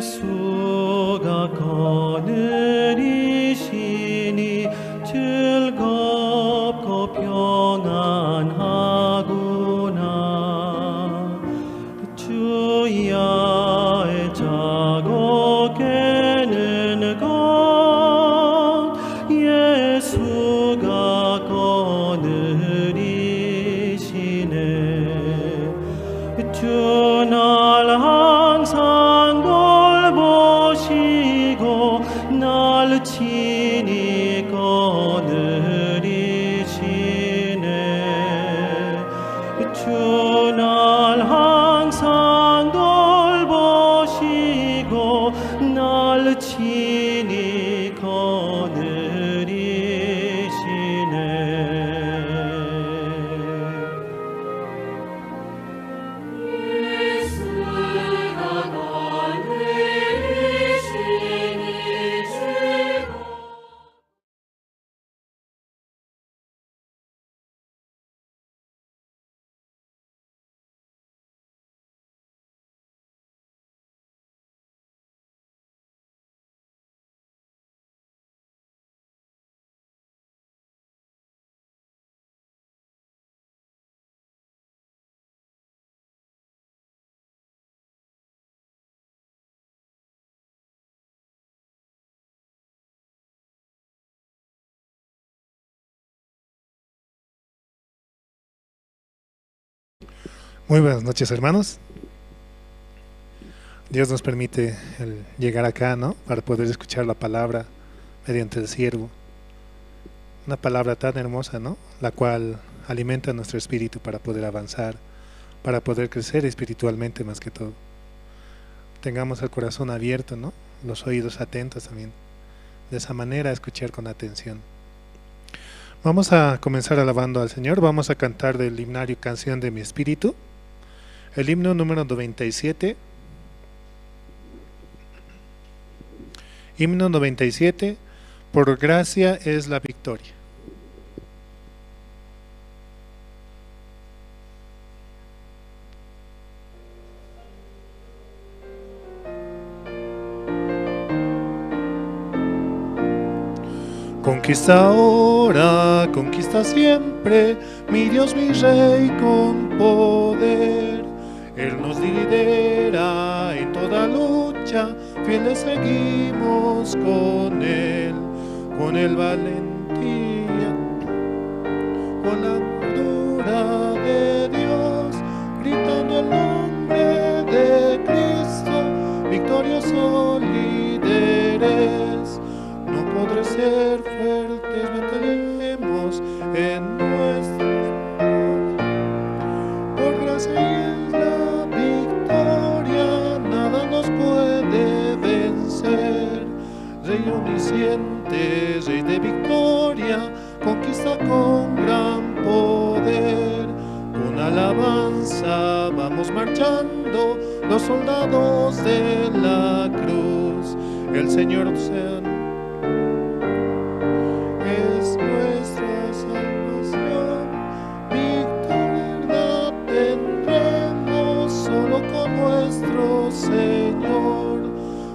예수가 거느리시니 즐겁고 평안하구나. 주야의 자고 깨는 것 예수가 거느리시네. 주 날 항상 돌보시고 날 친히 거느리시네. 주 날 항상 돌보시고 Muy buenas noches, hermanos. Dios nos permite el llegar acá, ¿no? Para poder escuchar la palabra mediante el siervo. Una palabra tan hermosa, ¿no? La cual alimenta nuestro espíritu para poder avanzar, para poder crecer espiritualmente más que todo. Tengamos el corazón abierto, ¿no? Los oídos atentos también. De esa manera escuchar con atención. Vamos a comenzar alabando al Señor. Vamos a cantar del himnario Canción de mi Espíritu. El himno número 97. Himno 97. Por gracia es la victoria. Conquista ahora, conquista siempre, mi Dios, mi Rey con poder. Él nos lidera en toda lucha, fieles seguimos con Él valentía, con la armadura de Dios, gritando el nombre de Cristo, victorioso líderes. No podré ser fuertes, batallaremos en nuestros. Por gracia es la victoria, nada nos puede vencer. Rey omnisciente, Rey de victoria, conquista con gran poder. Con alabanza vamos marchando, los soldados de la cruz. El Señor sea es nuestra salvación, victoria tendremos solo con nuestro Señor.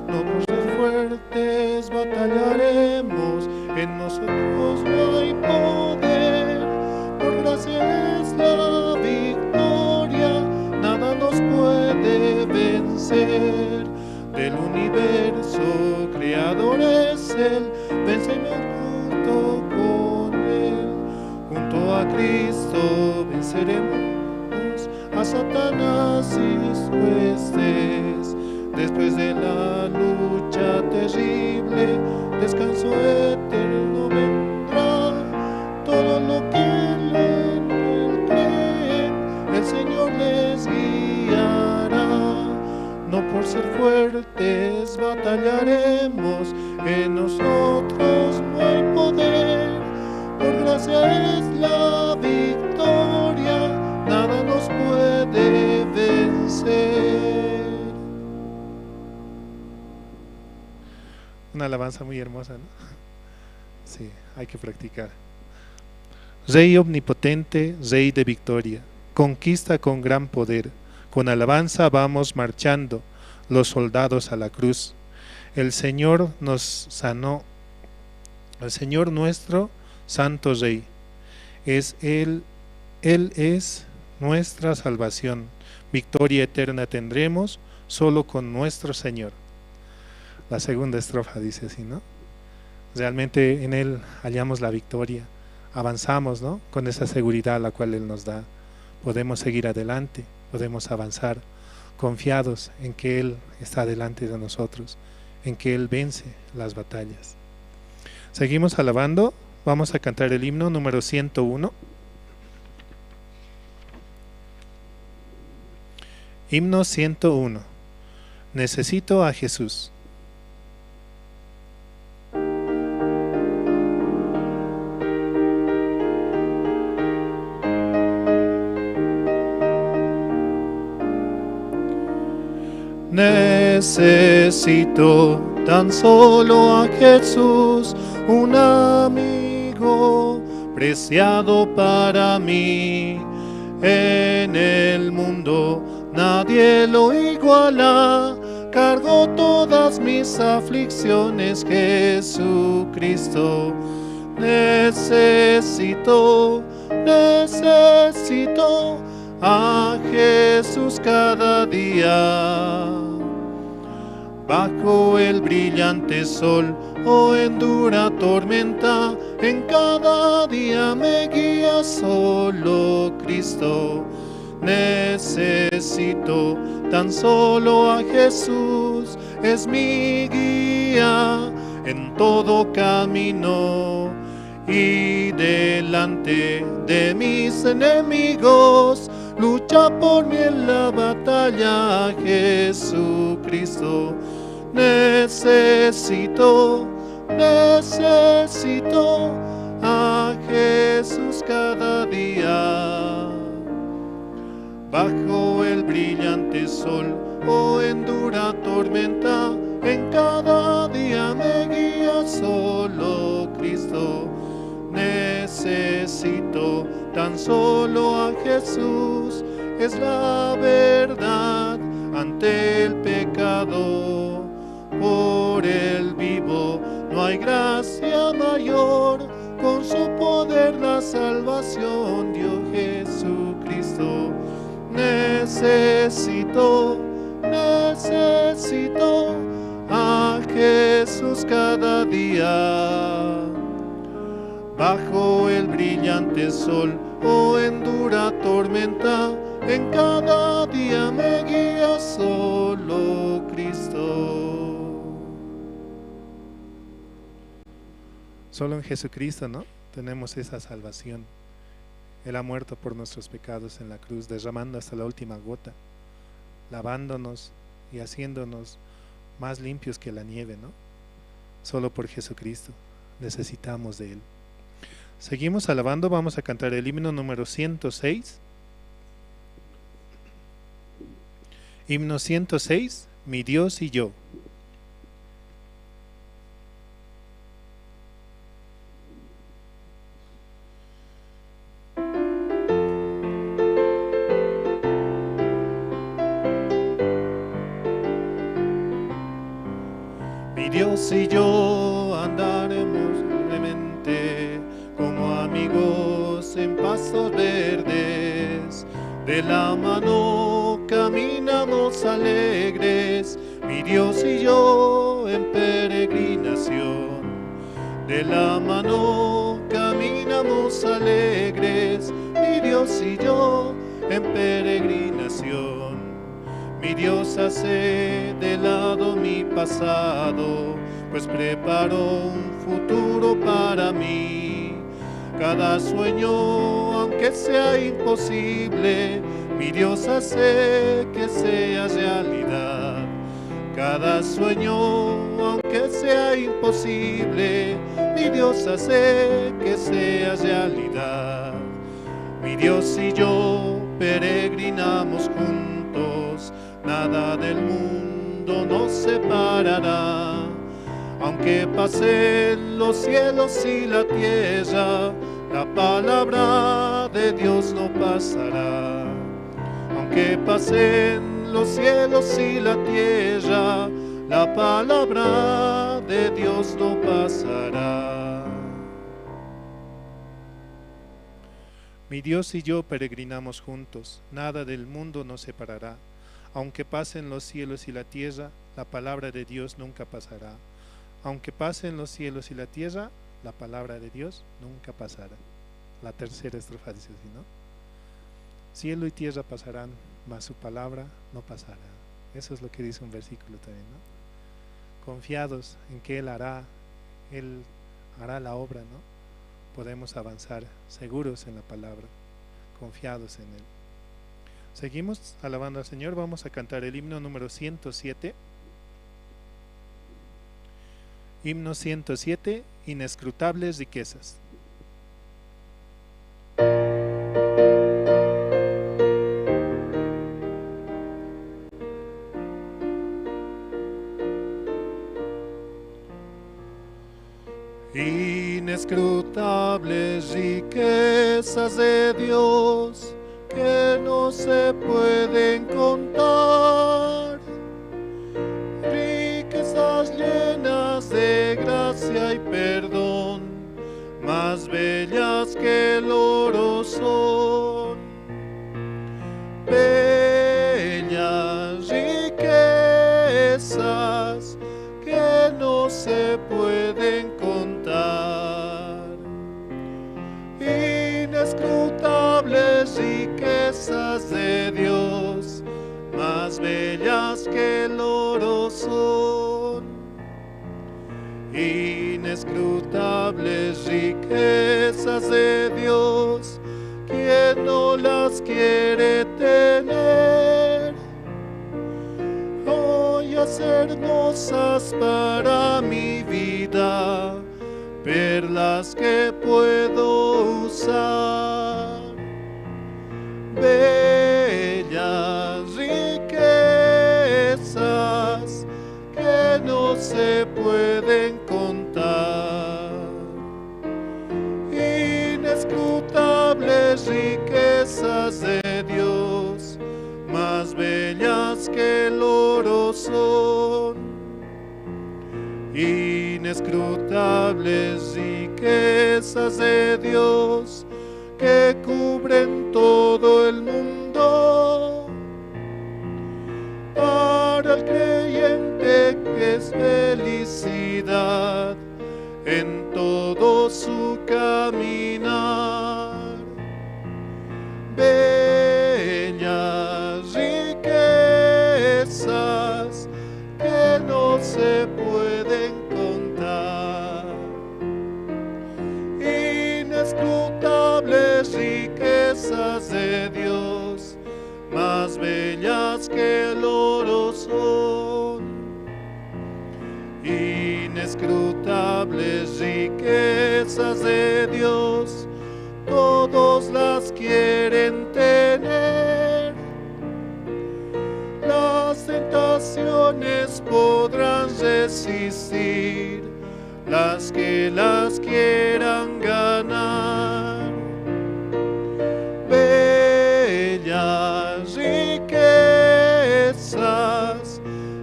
No por ser fuertes batallaremos, en nosotros no hay poder. Por gracia es la victoria, nada nos puede vencer. Del universo creador es Él, vencemos con Él. Junto a Cristo venceremos a Satanás y sus huestes. Después de la lucha terrible, descanso eterno vendrá. Todo lo que en Él creen, el Señor les guiará. No por ser fuertes batallaremos, en nosotros no hay poder. Por gracia es la victoria, nada nos puede vencer. Una alabanza muy hermosa, ¿no? Sí, hay que practicar. Rey omnipotente, Rey de victoria, conquista con gran poder. Con alabanza vamos marchando, los soldados a la cruz. El Señor nos sanó, el Señor nuestro Santo Rey. Él es nuestra salvación. Victoria eterna tendremos solo con nuestro Señor. La segunda estrofa dice así, ¿no? Realmente en Él hallamos la victoria. Avanzamos, ¿no? Con esa seguridad la cual Él nos da. Podemos seguir adelante, podemos avanzar confiados en que Él está delante de nosotros, en que Él vence las batallas. Seguimos alabando, vamos a cantar el himno número 101. Himno 101. Necesito a Jesús. Necesito tan solo a Jesús, un amigo preciado para mí. En el mundo nadie lo iguala, cargo todas mis aflicciones, Jesucristo. Necesito a Jesús cada día. Bajo el brillante sol o en dura tormenta, en cada día me guía solo Cristo. Necesito tan solo a Jesús, es mi guía en todo camino. Y delante de mis enemigos, lucha por mí en la batalla, Jesucristo. Necesito a Jesús cada día. Bajo el brillante sol o en dura tormenta, en cada día me guía solo Cristo. Necesito tan solo a Jesús, es la verdad ante el pecado. Por el vivo no hay gracia mayor, con su poder la salvación dio Jesucristo. Necesito a Jesús cada día. Bajo el brillante sol o en dura tormenta, en cada día me guía solo Cristo. Solo en Jesucristo, ¿no? Tenemos esa salvación. Él ha muerto por nuestros pecados en la cruz, derramando hasta la última gota, lavándonos y haciéndonos más limpios que la nieve, ¿no? Solo por Jesucristo necesitamos de Él. Seguimos alabando, vamos a cantar el himno número 106. Himno 106, mi Dios y yo. Mi Dios y yo andaremos libremente como amigos en pastos verdes. De la mano caminamos alegres, mi Dios y yo en peregrinación. De la mano caminamos alegres, mi Dios y yo en peregrinación. Mi Dios hace de lado mi pasado, pues preparó un futuro para mí. Cada sueño, aunque sea imposible, mi Dios hace que sea realidad. Cada sueño, aunque sea imposible, mi Dios hace que sea realidad. Mi Dios y yo peregrinamos juntos, nada del mundo nos separará. Aunque pasen los cielos y la tierra, la palabra de Dios no pasará. Aunque pasen los cielos y la tierra, la palabra de Dios no pasará. Mi Dios y yo peregrinamos juntos, nada del mundo nos separará. Aunque pasen los cielos y la tierra, la palabra de Dios nunca pasará. Aunque pasen los cielos y la tierra, la palabra de Dios nunca pasará. La tercera estrofa dice así, ¿no? Cielo y tierra pasarán, mas su palabra no pasará. Eso es lo que dice un versículo también, ¿no? Confiados en que Él hará la obra, ¿no? Podemos avanzar seguros en la palabra, confiados en Él. Seguimos alabando al Señor, vamos a cantar el himno número 107. Himno 107, inescrutables riquezas. Inescrutables riquezas de Dios que no se pueden contar, riquezas llenas de gracia y perdón, más bellas que el oro son. Bellas riquezas que no se pueden contar, inescrutables riquezas de bellas que el oro son, inescrutables riquezas de Dios, ¿quién no las quiere tener? Joyas hermosas para mi vida, perlas que puedo usar, bellas riquezas que no se pueden contar, inescrutables riquezas de Dios, más bellas que el oro son, inescrutables riquezas de Dios que cubren todo el mundo. Para el creyente que es felicidad en todo su caminar, bellas riquezas que no se pueden contar, inescrutables riquezas de Dios, más bellas que el oro son, inescrutables riquezas de Dios, todos las quieren tener. Las tentaciones podrán resistir, las que las quieran ganar. Bellas riquezas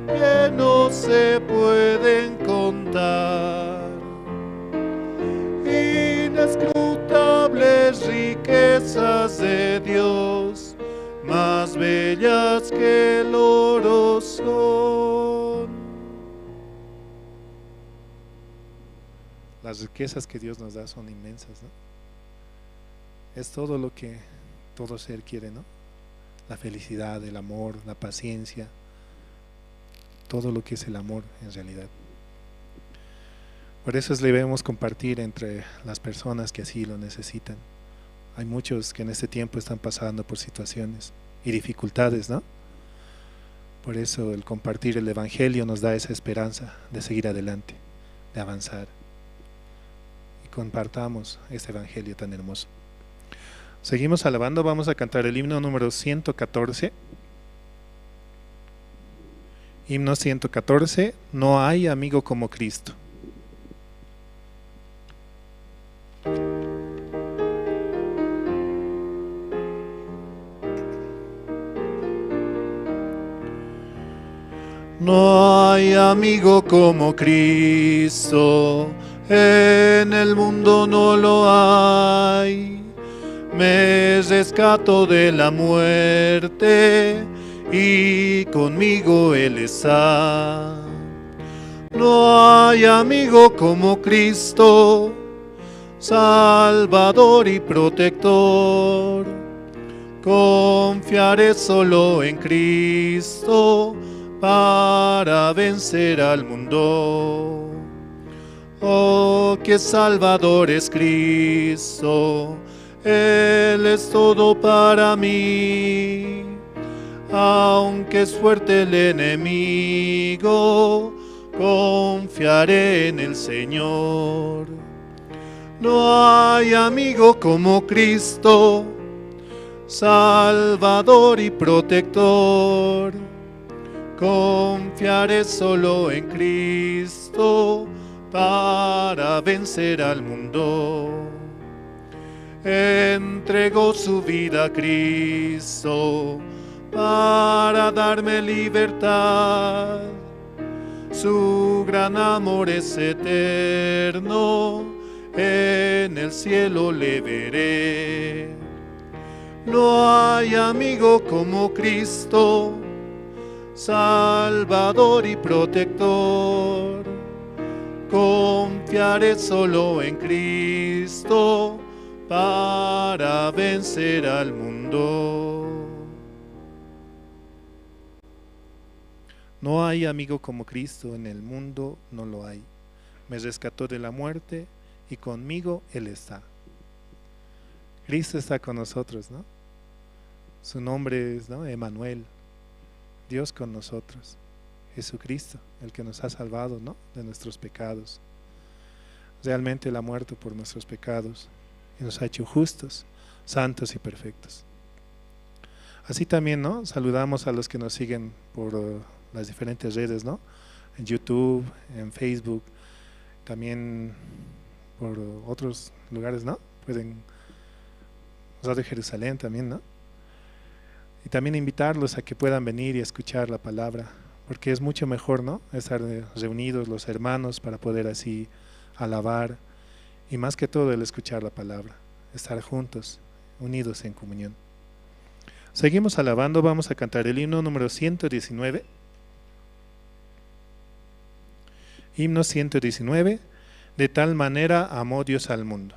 que no se pueden contar, inescrutables riquezas de Dios, más bellas que el oro son. Las riquezas que Dios nos da son inmensas, ¿no? Es todo lo que todo ser quiere, ¿no? La felicidad, el amor, la paciencia, todo lo que es el amor en realidad. Por eso debemos compartir entre las personas que así lo necesitan. Hay muchos que en este tiempo están pasando por situaciones y dificultades, ¿no? Por eso el compartir el Evangelio nos da esa esperanza de seguir adelante, de avanzar. Y compartamos este Evangelio tan hermoso. Seguimos alabando, vamos a cantar el himno número 114. Himno 114, no hay amigo como Cristo. No hay amigo como Cristo, en el mundo no lo hay. Me rescato de la muerte y conmigo Él está. No hay amigo como Cristo, Salvador y protector. Confiaré solo en Cristo para vencer al mundo. Oh, que Salvador es Cristo, Él es todo para mí. Aunque es fuerte el enemigo, confiaré en el Señor. No hay amigo como Cristo, Salvador y protector. Confiaré solo en Cristo para vencer al mundo. Entregó su vida a Cristo para darme libertad. Su gran amor es eterno, en el cielo le veré. No hay amigo como Cristo, Salvador y protector. Confiaré solo en Cristo para vencer al mundo. No hay amigo como Cristo, en el mundo no lo hay. Me rescató de la muerte y conmigo Él está. Cristo está con nosotros, ¿no? Su nombre es, ¿no?, Emmanuel, Dios con nosotros. Jesucristo, el que nos ha salvado, ¿no?, de nuestros pecados. Realmente Él ha muerto por nuestros pecados y nos ha hecho justos, santos y perfectos. Así también, ¿no?, saludamos a los que nos siguen por las diferentes redes, ¿no?, en YouTube, en Facebook, también por otros lugares, ¿no? Pueden, Radio Jerusalén también, ¿no? Y también invitarlos a que puedan venir y escuchar la palabra, porque es mucho mejor, ¿no?, estar reunidos los hermanos para poder así alabar, y más que todo el escuchar la palabra, estar juntos, unidos en comunión. Seguimos alabando, vamos a cantar el himno número 119. Himno 119, de tal manera amó Dios al mundo.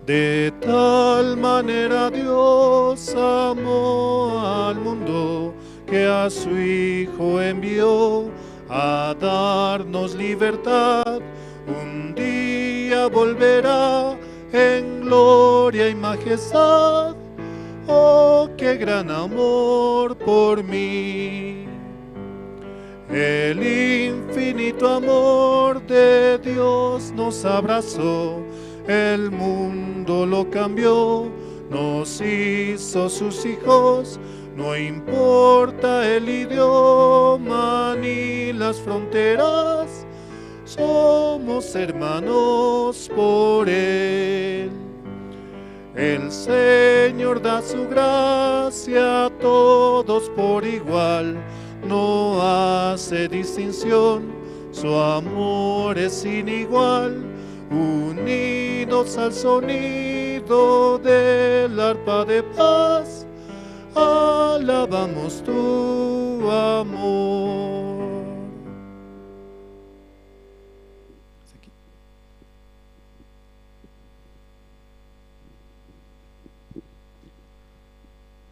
De tal manera Dios amó al mundo, que a su Hijo envió a darnos libertad. Un día volverá en gloria y majestad. Oh, qué gran amor por mí. El infinito amor de Dios nos abrazó, el mundo lo cambió, nos hizo sus hijos. No importa el idioma ni las fronteras, somos hermanos por Él. El Señor da su gracia a todos por igual, no hace distinción, su amor es sin igual. Unidos al sonido del arpa de paz, alabamos tu amor.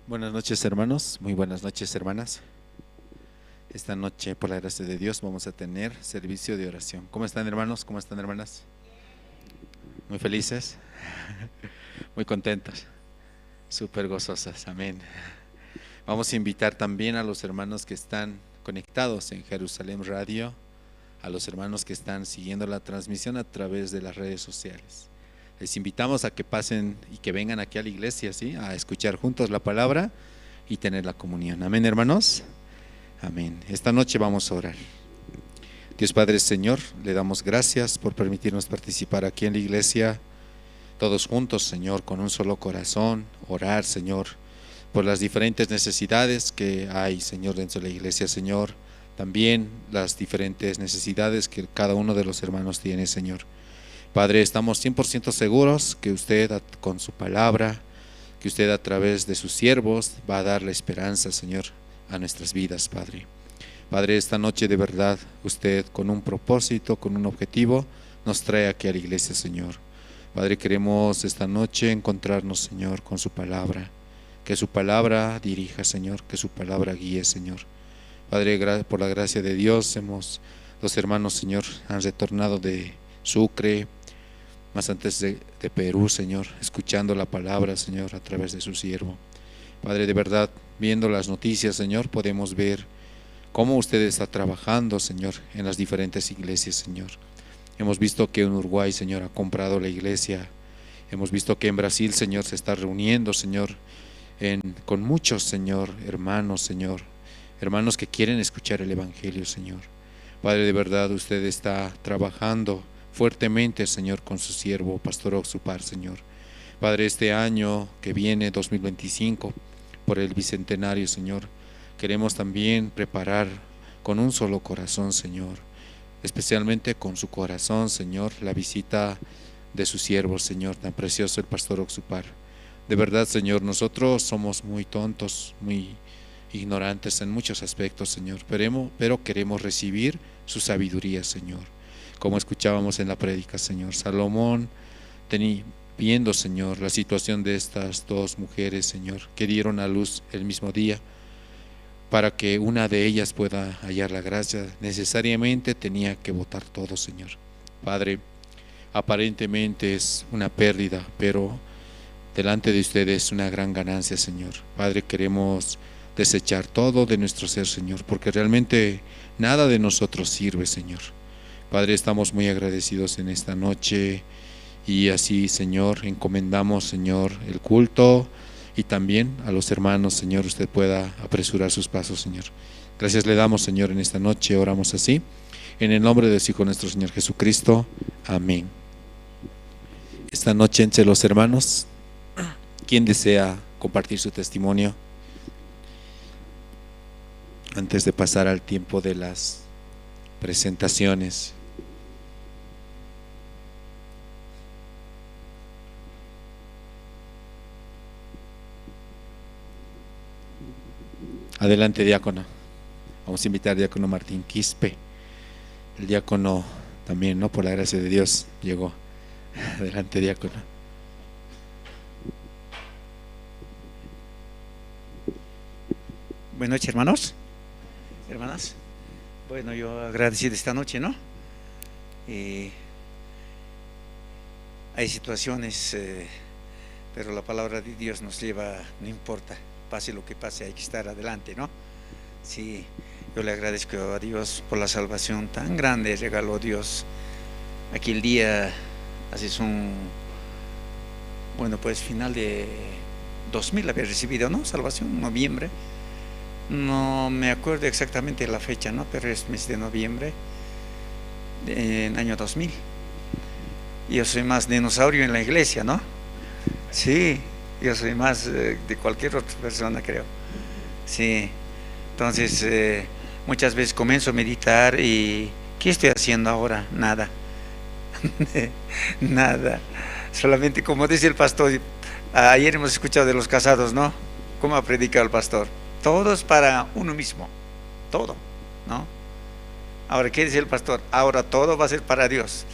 Buenas noches, hermanos, muy buenas noches, hermanas. Esta noche, por la gracia de Dios, vamos a tener servicio de oración. ¿Cómo están, hermanos? ¿Cómo están, hermanas? Muy felices, muy contentos, súper gozosas, amén. Vamos a invitar también a los hermanos que están conectados en Jerusalén Radio, a los hermanos que están siguiendo la transmisión a través de las redes sociales. Les invitamos a que pasen y que vengan aquí a la iglesia, ¿sí?, a escuchar juntos la palabra y tener la comunión. Amén, hermanos. Amén. Esta noche vamos a orar. Dios Padre, Señor, le damos gracias por permitirnos participar aquí en la iglesia, todos juntos, Señor, con un solo corazón, orar, Señor, por las diferentes necesidades que hay, Señor, dentro de la iglesia, Señor, también las diferentes necesidades que cada uno de los hermanos tiene, Señor. Padre, estamos 100% seguros que usted con su palabra, que usted a través de sus siervos va a dar la esperanza, Señor, a nuestras vidas, Padre. Padre, esta noche de verdad usted con un propósito, con un objetivo, nos trae aquí a la iglesia, Señor. Padre, queremos esta noche encontrarnos, Señor, con su palabra. Que su palabra dirija, Señor, que su palabra guíe, Señor. Padre, por la gracia de Dios, los hermanos, Señor, han retornado de Sucre, más antes de Perú, Señor, escuchando la palabra, Señor, a través de su siervo. Padre, de verdad, viendo las noticias, Señor, podemos ver cómo usted está trabajando, Señor, en las diferentes iglesias, Señor. Hemos visto que en Uruguay, Señor, ha comprado la iglesia. Hemos visto que en Brasil, Señor, se está reuniendo, Señor, con muchos, Señor, hermanos que quieren escuchar el Evangelio, Señor. Padre, de verdad, usted está trabajando fuertemente, Señor, con su siervo, Pastor Oxupar, Señor. Padre, este año que viene, 2025, por el bicentenario, Señor, queremos también preparar con un solo corazón, Señor, especialmente con su corazón, Señor, la visita de su siervo, Señor, tan precioso, el Pastor Oxupar. De verdad, Señor, nosotros somos muy tontos, muy ignorantes en muchos aspectos, Señor, pero queremos recibir su sabiduría, Señor. Como escuchábamos en la prédica, Señor, Salomón viendo, Señor, la situación de estas dos mujeres, Señor, que dieron a luz el mismo día, para que una de ellas pueda hallar la gracia, necesariamente tenía que botar todo, Señor. Padre, aparentemente es una pérdida, pero delante de ustedes es una gran ganancia, Señor. Padre, queremos desechar todo de nuestro ser, Señor, porque realmente nada de nosotros sirve, Señor. Padre, estamos muy agradecidos en esta noche y así, Señor, encomendamos, Señor, el culto y también a los hermanos, Señor, usted pueda apresurar sus pasos, Señor. Gracias le damos, Señor, en esta noche, oramos así, en el nombre de su Hijo nuestro Señor Jesucristo, amén. Esta noche entre los hermanos, ¿quién desea compartir su testimonio? Antes de pasar al tiempo de las presentaciones. Adelante, diácono. Vamos a invitar al diácono Martín Quispe. El diácono también, ¿no? Por la gracia de Dios llegó. Adelante, diácono. Buenas noches, hermanos, hermanas. Bueno, yo agradecido esta noche, ¿no? Hay situaciones, pero la palabra de Dios nos lleva, no importa, pase lo que pase, hay que estar adelante, ¿no? Sí, yo le agradezco a Dios por la salvación tan grande, regaló Dios. Aquel día, así es bueno, pues final de 2000 había recibido, ¿no? Salvación, noviembre. No me acuerdo exactamente la fecha, ¿no? Pero es mes de noviembre, en año 2000. Yo soy más dinosaurio en la iglesia, ¿no? Sí, yo soy más de cualquier otra persona, creo. Sí, entonces muchas veces comienzo a meditar y ¿qué estoy haciendo ahora? Nada. Nada. Solamente como dice el pastor, ayer hemos escuchado de los casados, ¿no? ¿Cómo ha predicado el pastor? Todo es para uno mismo, todo, ¿no? Ahora, ¿qué dice el pastor? Ahora todo va a ser para Dios.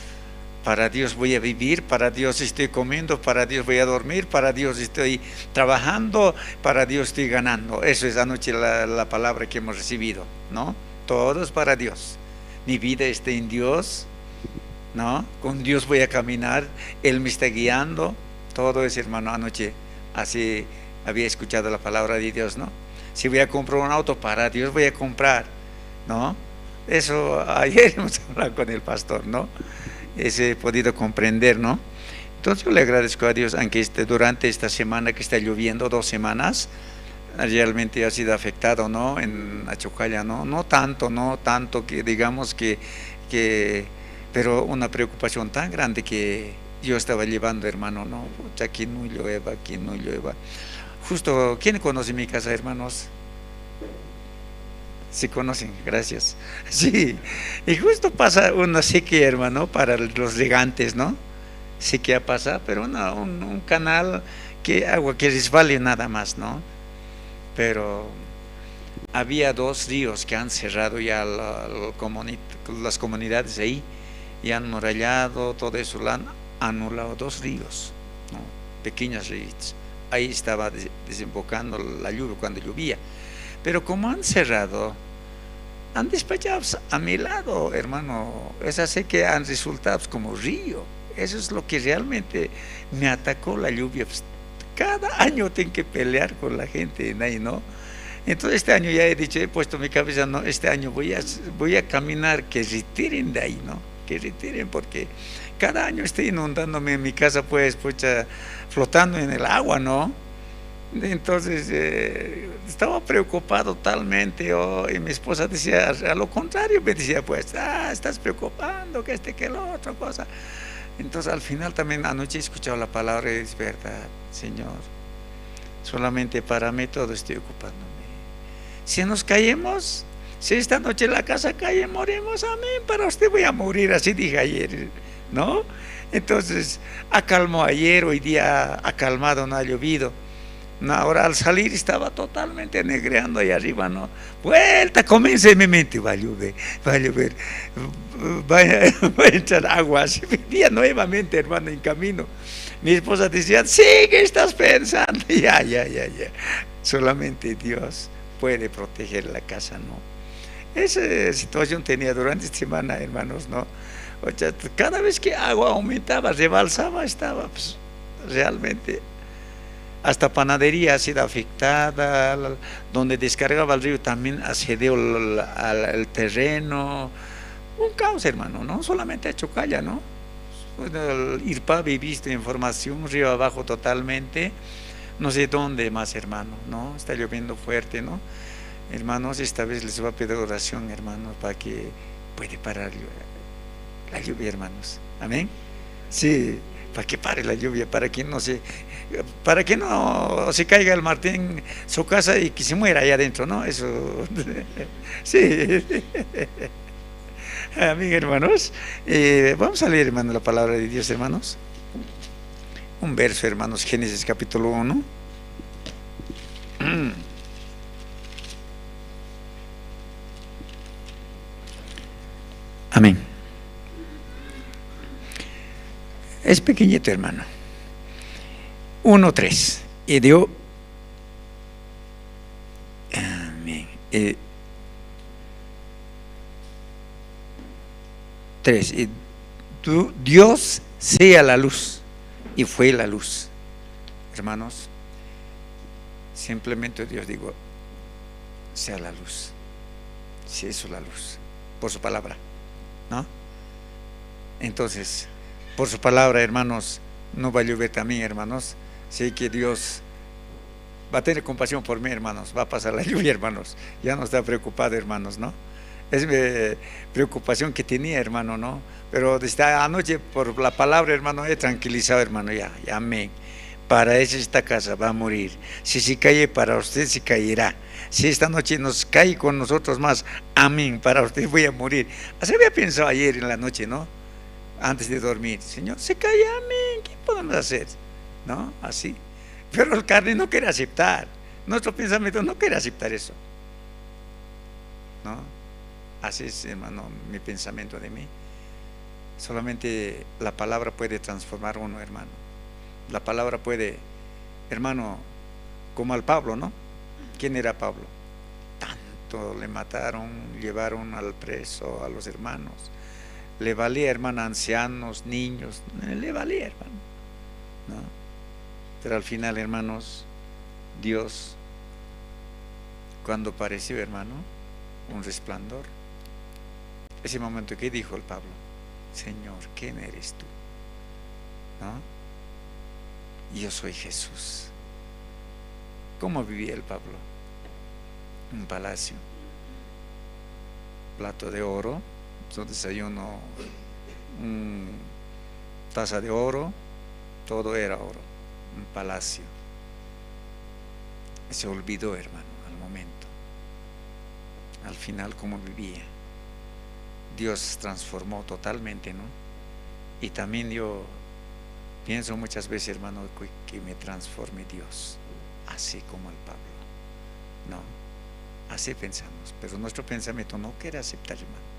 Para Dios voy a vivir, para Dios estoy comiendo, para Dios voy a dormir, para Dios estoy trabajando, para Dios estoy ganando. Eso es anoche la palabra que hemos recibido, ¿no? Todo es para Dios. Mi vida está en Dios, ¿no? Con Dios voy a caminar, Él me está guiando. Todo es, hermano, anoche así había escuchado la palabra de Dios, ¿no? Si voy a comprar un auto, para Dios voy a comprar, ¿no? Eso ayer hemos hablado con el pastor, ¿no? He podido comprender, ¿no? Entonces yo le agradezco a Dios, aunque durante esta semana que está lloviendo, 2 semanas, realmente ha sido afectado, ¿no? En Achocalla, ¿no? No tanto que digamos que pero una preocupación tan grande que yo estaba llevando, hermano, ¿no? Pucha, aquí no llueva. Justo, ¿quién conoce mi casa, hermanos? Sí conocen, gracias. Sí, y justo pasa una sequía, hermano, para los regantes, ¿no? Sequía pasa, pero un canal que agua que resbale nada más, ¿no? Pero había 2 ríos que han cerrado ya las comunidades ahí y han amurallado todo eso, lo han anulado 2 ríos, ¿no? Pequeños ríos. Ahí estaba desembocando la lluvia cuando llovía. Pero como han cerrado, han despachado a mi lado, hermano. Es así que han resultado como río. Eso es lo que realmente me atacó la lluvia. Pues, cada año tengo que pelear con la gente en ahí, ¿no? Entonces este año ya he dicho, he puesto mi cabeza, no, este año voy a caminar, que retiren de ahí, ¿no? Que retiren, porque cada año estoy inundándome en mi casa, pues, pucha, flotando en el agua, ¿no? Entonces estaba preocupado totalmente y mi esposa decía, a lo contrario, me decía, pues, estás preocupando, que la otra cosa. Entonces al final también anoche he escuchado la palabra y es verdad, Señor, solamente para mí todo estoy ocupándome. Si nos caemos, si esta noche la casa cae, morimos, amén, para usted voy a morir, así dije ayer, ¿no? Entonces acalmó ayer, hoy día ha calmado, no ha llovido. No, ahora al salir estaba totalmente negreando ahí arriba, ¿no? Vuelta, comienza en mi mente, va a llover, va a echar agua. Así venía nuevamente, hermano, en camino. Mi esposa decía, sí, ¿qué estás pensando? Ya. Solamente Dios puede proteger la casa, ¿no? Esa situación tenía durante esta semana, hermanos, ¿no? O sea, cada vez que agua aumentaba, rebalsaba, estaba pues, realmente. Hasta panadería ha sido afectada, donde descargaba el río también asedió el terreno. Un caos, hermano, no solamente a Chocalla, ¿no? El Irpavi, visto información, río abajo totalmente. No sé dónde más, hermano, ¿no? Está lloviendo fuerte, ¿no? Hermanos, esta vez les voy a pedir oración, hermanos, para que puede parar la lluvia, hermanos. Amén. Sí, para que pare la lluvia, para que no se caiga el Martín su casa y que se muera allá adentro, ¿no? Eso. Sí. Amén, hermanos. Vamos a leer, hermano, la palabra de Dios, hermanos. Un verso, hermanos, Génesis capítulo 1. Amén. Es pequeñito, hermano. 1:3. Y dio. Amén. 3. Y Dios sea la luz. Y fue la luz. Hermanos, simplemente Dios digo, sea la luz. Se hizo la luz. Por su palabra, ¿no? Entonces, por su palabra, hermanos, no va a llover también, hermanos. Sé que Dios va a tener compasión por mí, hermanos. Va a pasar la lluvia, hermanos. Ya no está preocupado, hermanos, ¿no? Es mi preocupación que tenía, hermano, ¿no? Pero desde anoche, por la palabra, hermano, he tranquilizado, hermano, ya, amén. Para eso esta casa va a morir. Si se cae para usted, se caerá. Si esta noche nos cae con nosotros más, amén, para usted voy a morir. Así había pensado ayer en la noche, ¿no? Antes de dormir, Señor, se cae, amén, ¿qué podemos hacer? ¿No? Así. Pero el carne no quiere aceptar. Nuestro pensamiento no quiere aceptar eso, ¿no? Así es, hermano, mi pensamiento de mí. Solamente la palabra puede transformar a uno, hermano. La palabra puede, hermano, como al Pablo, ¿no? ¿Quién era Pablo? Tanto le mataron, llevaron al preso a los hermanos. Le valía, hermano, ancianos, niños, le valía, hermano, ¿no? Pero al final, hermanos, Dios, cuando apareció, hermano, un resplandor, ese momento que dijo el Pablo, Señor, ¿quién eres tú? ¿No? Yo soy Jesús. ¿Cómo vivía el Pablo? Un palacio, plato de oro, su desayuno, taza de oro, todo era oro, un palacio. Se olvidó, hermano, al momento. Al final, ¿cómo vivía? Dios transformó totalmente, ¿no? Y también yo pienso muchas veces, hermano, que me transforme Dios, así como el Pablo, ¿no? Así pensamos, pero nuestro pensamiento no quiere aceptar, hermano.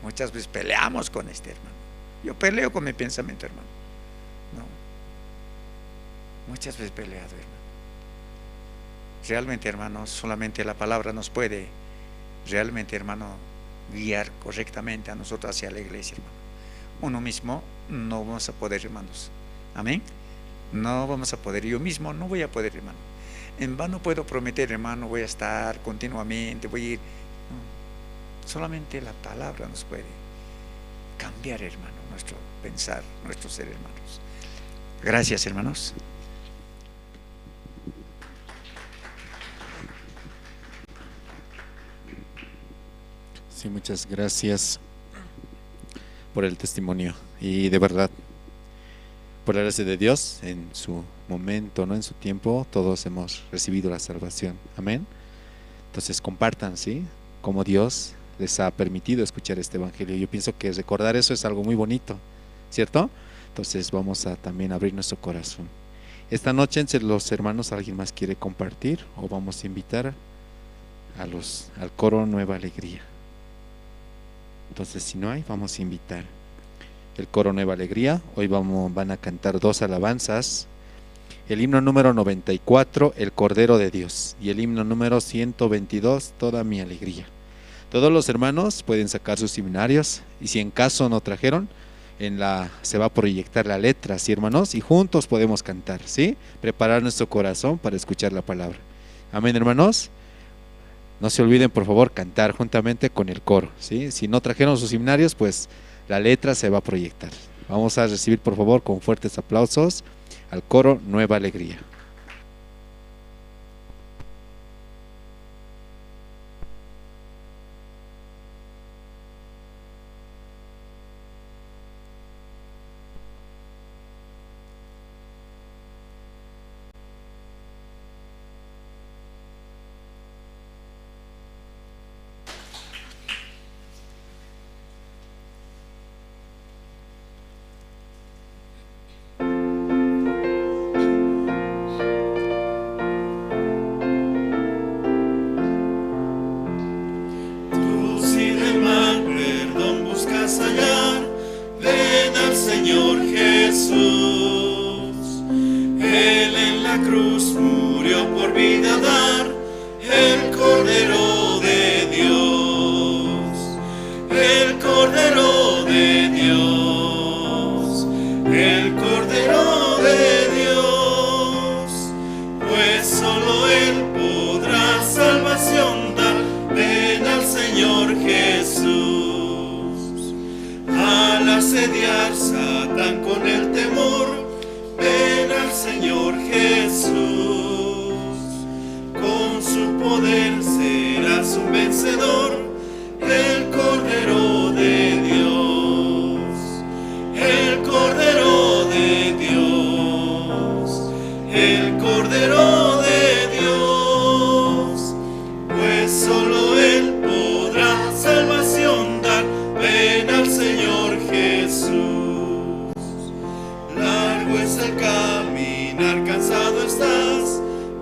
Muchas veces peleamos con este, hermano. Yo peleo con mi pensamiento, hermano, ¿no? Muchas veces peleado, hermano. Realmente, hermano, solamente la palabra nos puede realmente, hermano, guiar correctamente a nosotros hacia la iglesia, hermano. Uno mismo no vamos a poder, hermanos. Amén. No vamos a poder. Yo mismo no voy a poder, hermano. En vano puedo prometer, hermano, voy a estar continuamente, voy a ir. No. Solamente la palabra nos puede cambiar, hermano, nuestro pensar, nuestro ser, hermanos. Gracias, hermanos. Sí, muchas gracias por el testimonio. Y de verdad, por la gracia de Dios, en su momento, no en su tiempo, todos hemos recibido la salvación. Amén. Entonces compartan, ¿sí? Cómo Dios les ha permitido escuchar este evangelio. Yo pienso que recordar eso es algo muy bonito, ¿cierto? Entonces vamos a también abrir nuestro corazón. Esta noche entre los hermanos, ¿alguien más quiere compartir? O vamos a invitar al coro Nueva Alegría. Entonces, si no hay, vamos a invitar. el coro Nueva Alegría. Hoy van a cantar 2 alabanzas. El himno número 94, el Cordero de Dios, y el himno número 122, Toda mi alegría. Todos los hermanos pueden sacar sus himnarios, y si en caso no trajeron, se va a proyectar la letra, ¿sí, hermanos? Y juntos podemos cantar, ¿sí? Preparar nuestro corazón para escuchar la palabra. Amén, hermanos. No se olviden, por favor, cantar juntamente con el coro, ¿sí? Si no trajeron sus himnarios, pues la letra se va a proyectar. Vamos a recibir, por favor, con fuertes aplausos al coro Nueva Alegría.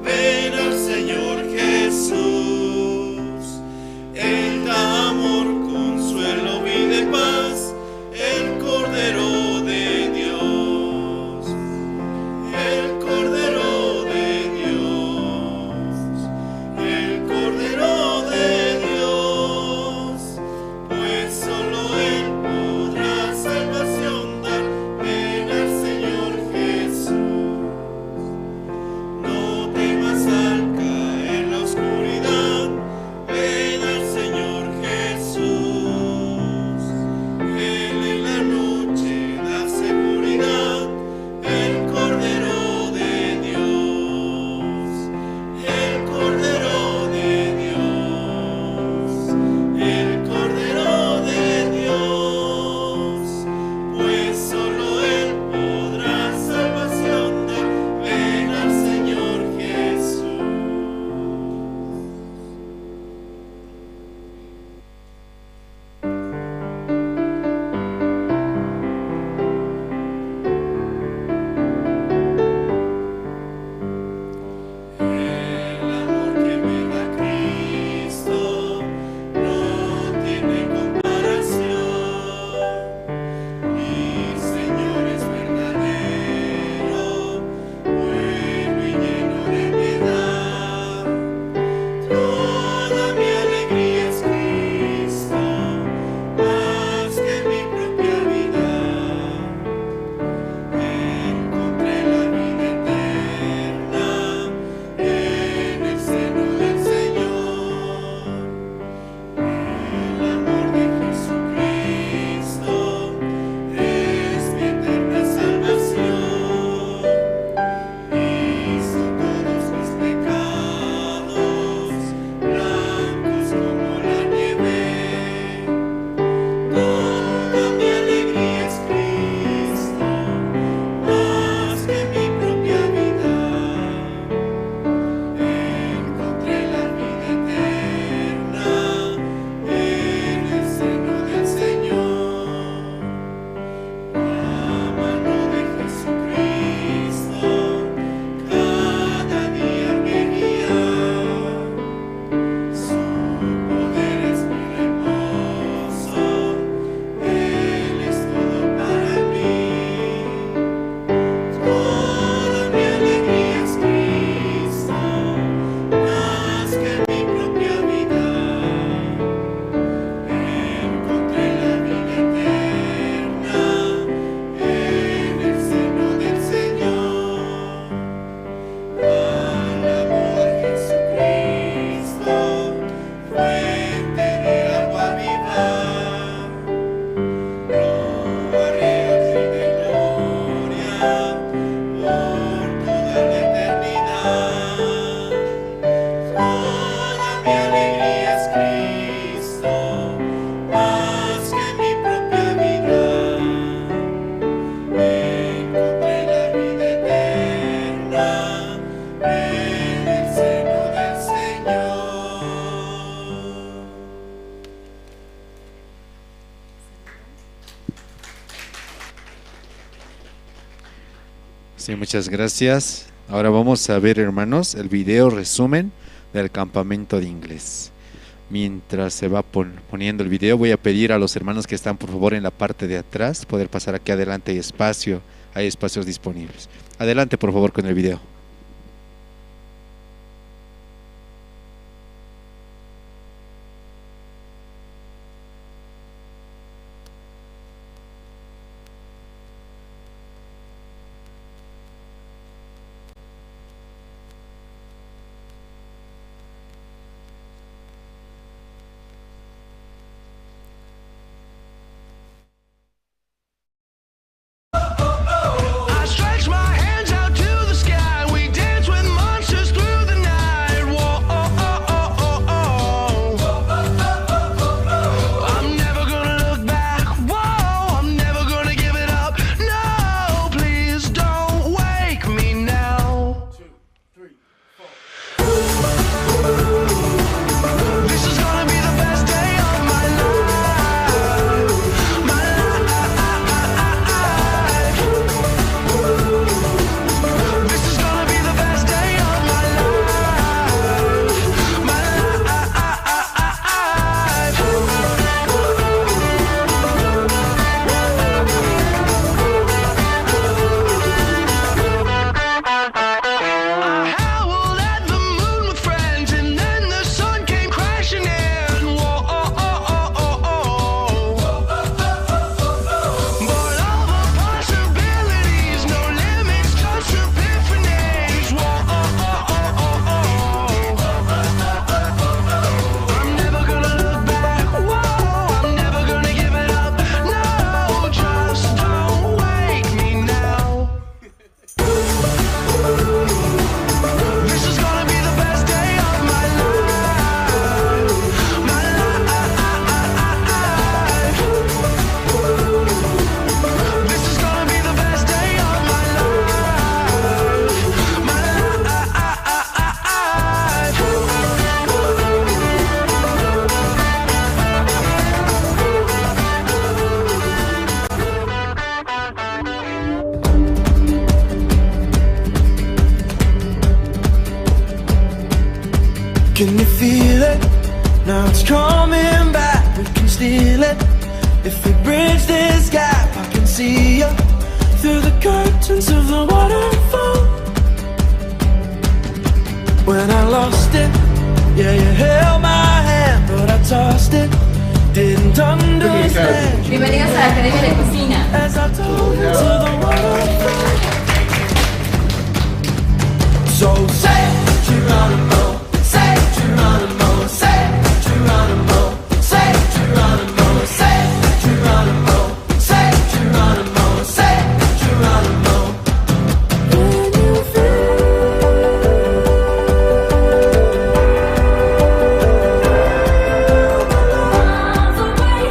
Ven al Señor Jesús, Él da amor Sí, muchas gracias. Ahora vamos a ver, hermanos, el video resumen del campamento de inglés. Mientras se va poniendo el video, voy a pedir a los hermanos que están por favor en la parte de atrás poder pasar aquí adelante, hay espacios disponibles. Adelante por favor con el video. Can you feel it? Now it's coming back. We can steal it. If we bridge this gap, I can see you through the curtains of the waterfall. When I lost it, yeah, you held my hand, but I tossed it. Didn't understand. Bienvenidos a la Academia de Cocina. As I told you to the waterfall. So say Geronimo, say Geronimo, say Geronimo, say Geronimo, say Geronimo, say Geronimo, say Geronimo. When you feel miles away,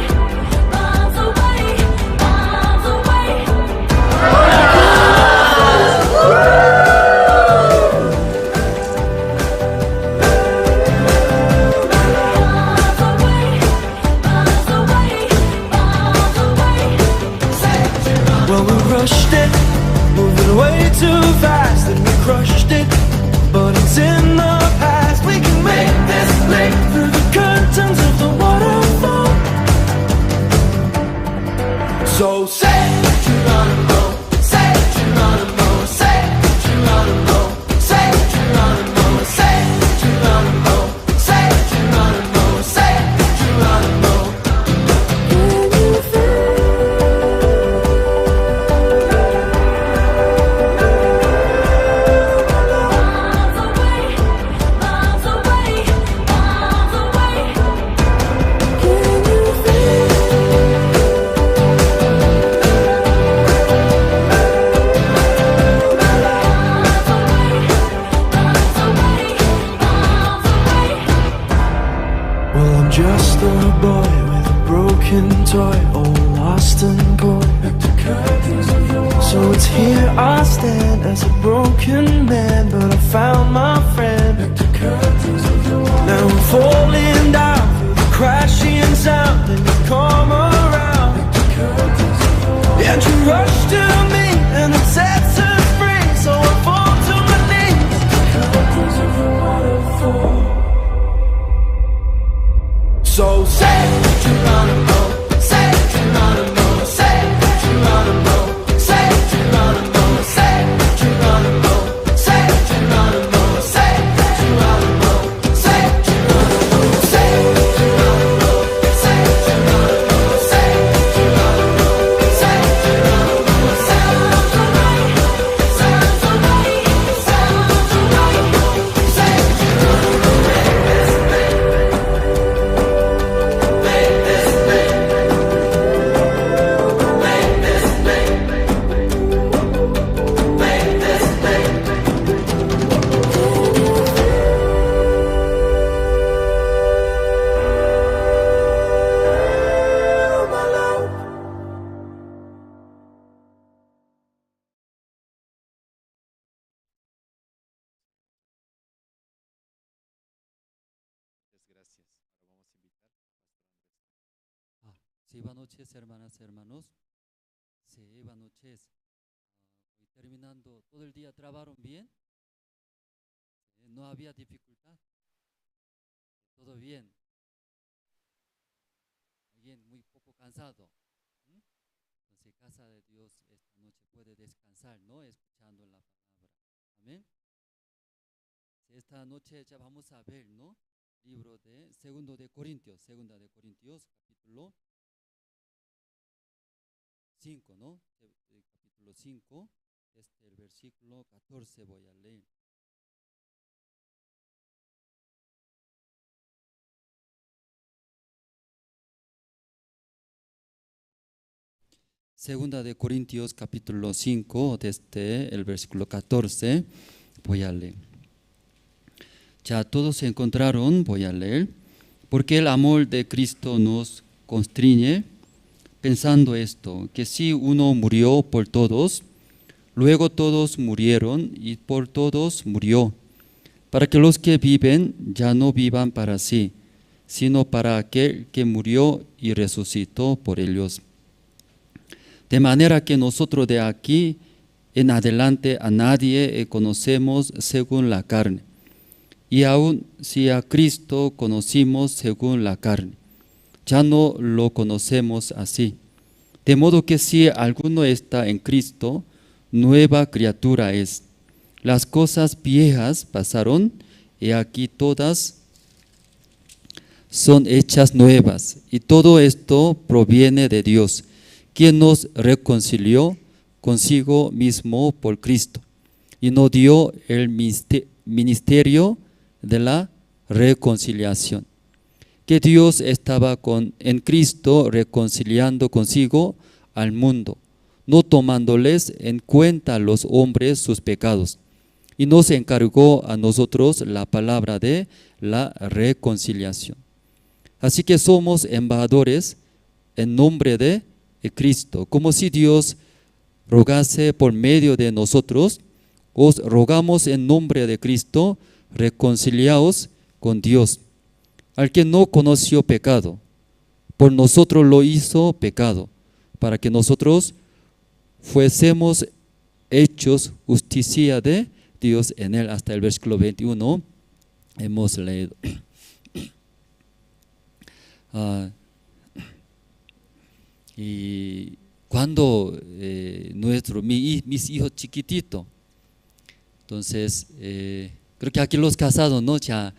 miles away, miles away. Well, we rushed it, moving way too fast, and we crushed it, but it's in the past. We can make this leap through the curtains of the waterfall. So say Geronimo, say Geronimo, say Geronimo, say Geronimo, say Geronimo, say Geronimo, say Geronimo. When you feel miles away, miles away, can you feel? Well, I'm just a boy with a broken toy, all lost and coy. So it's here I stand as a broken man, but I found my friend. Now I'm falling down through the crashing sound, and you come around, and you rush to me, and it sets us free. Sí, buenas noches, hermanas, hermanos. Sí, buenas noches. Hoy terminando todo el día, ¿trabajaron bien? No había dificultad. Todo bien. Alguien muy poco cansado. ¿Mm? Entonces, casa de Dios esta noche puede descansar, ¿no? Escuchando la palabra. Amén. Sí, esta noche ya vamos a ver, ¿no? Libro de Segunda de Corintios, capítulo 5, ¿no? Capítulo 5, el versículo 14 voy a leer. Segunda de Corintios, capítulo 5, desde el versículo 14, voy a leer. Ya todos se encontraron, voy a leer. Porque el amor de Cristo nos constriñe, pensando esto, que si uno murió por todos, luego todos murieron y por todos murió, para que los que viven ya no vivan para sí, sino para aquel que murió y resucitó por ellos. De manera que nosotros de aquí en adelante a nadie conocemos según la carne. Y aun si a Cristo conocimos según la carne, ya no lo conocemos así. De modo que si alguno está en Cristo, nueva criatura es. Las cosas viejas pasaron, y aquí todas son hechas nuevas. Y todo esto proviene de Dios, quien nos reconcilió consigo mismo por Cristo, y nos dio el ministerio de la reconciliación. Que Dios estaba en Cristo reconciliando consigo al mundo, no tomándoles en cuenta a los hombres sus pecados, y nos encargó a nosotros la palabra de la reconciliación. Así que somos embajadores en nombre de Cristo, como si Dios rogase por medio de nosotros. Os rogamos en nombre de Cristo, reconciliaos con Dios. Al que no conoció pecado, por nosotros lo hizo pecado, para que nosotros fuésemos hechos justicia de Dios en él. Hasta el versículo 21 hemos leído. Y cuando mis hijos chiquititos, entonces creo que aquí los casados, ¿no? Ya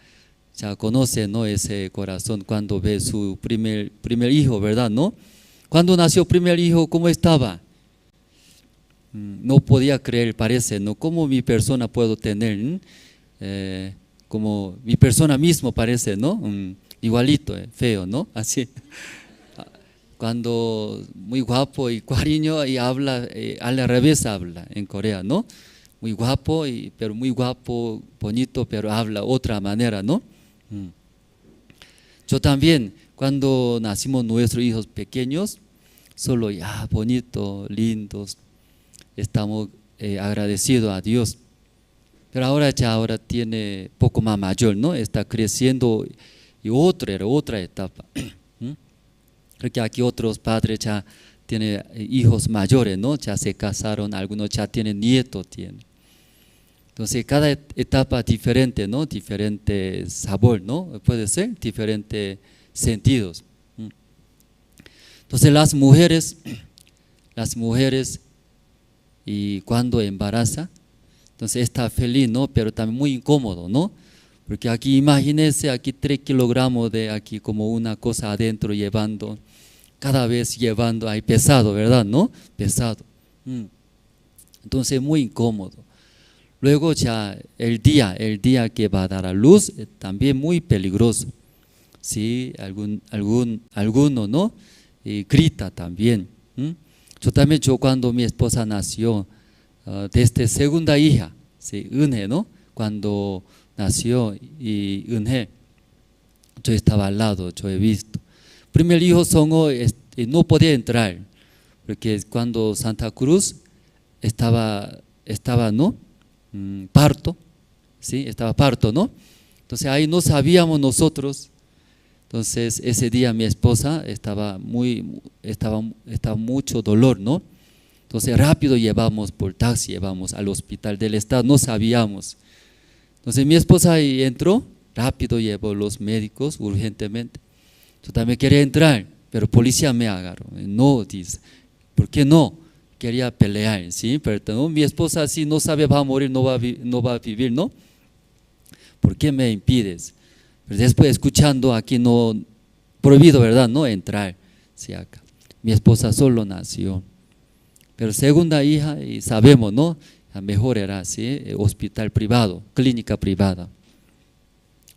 conocen, ¿no? Ese corazón cuando ve su primer hijo, ¿verdad? ¿No? Cuando nació el primer hijo, ¿cómo estaba? No podía creer, parece, ¿no? ¿Cómo mi persona puedo tener? Como mi persona mismo parece, ¿no? Igualito, feo, ¿no? Así. Cuando muy guapo y cariño y habla, al revés habla en Corea, ¿no? Muy guapo, pero muy guapo, bonito, pero habla otra manera, ¿no? Yo también, cuando nacimos nuestros hijos pequeños, solo ya bonito, lindos, estamos agradecidos a Dios. Pero ahora tiene poco más mayor, ¿no? Está creciendo y otra etapa. Creo que aquí otros padres ya tienen hijos mayores, ¿no? Ya se casaron, algunos ya tienen nietos, Entonces cada etapa diferente, ¿no? Diferente sabor, ¿no? Puede ser diferentes sentidos. Entonces las mujeres y cuando embaraza, entonces está feliz, ¿no? Pero también muy incómodo, ¿no? Porque aquí imagínense, aquí 3 kilogramos de aquí como una cosa adentro llevando, cada vez llevando, ahí pesado, ¿verdad? ¿No? Pesado. Entonces muy incómodo. Luego ya el día que va a dar a luz, también muy peligroso. Sí, alguno, ¿no? Y grita también. Yo cuando mi esposa nació, desde segunda hija, sí, Eunhae, ¿no? Cuando nació y Eunhae, yo estaba al lado, yo he visto. Primer hijo Songo no podía entrar, porque cuando Santa Cruz estaba, ¿no? Parto, ¿sí? Estaba parto, ¿no? Entonces ahí no sabíamos nosotros, Entonces ese día mi esposa estaba mucho dolor, ¿no? Entonces rápido llevamos por taxi, llevamos al hospital del estado, no sabíamos. Entonces mi esposa ahí entró, rápido llevó los médicos urgentemente. Yo también quería entrar, pero policía me agarró. No, dice, ¿por qué no? Quería pelear, ¿sí? Pero no, mi esposa así no sabe, va a morir, no va a vivir, ¿no? ¿Por qué me impides? Pero después escuchando aquí no, prohibido, ¿verdad? No entrar, ¿sí? Acá. Mi esposa solo nació. Pero segunda hija, y sabemos, ¿no? Mejor era así, hospital privado, clínica privada.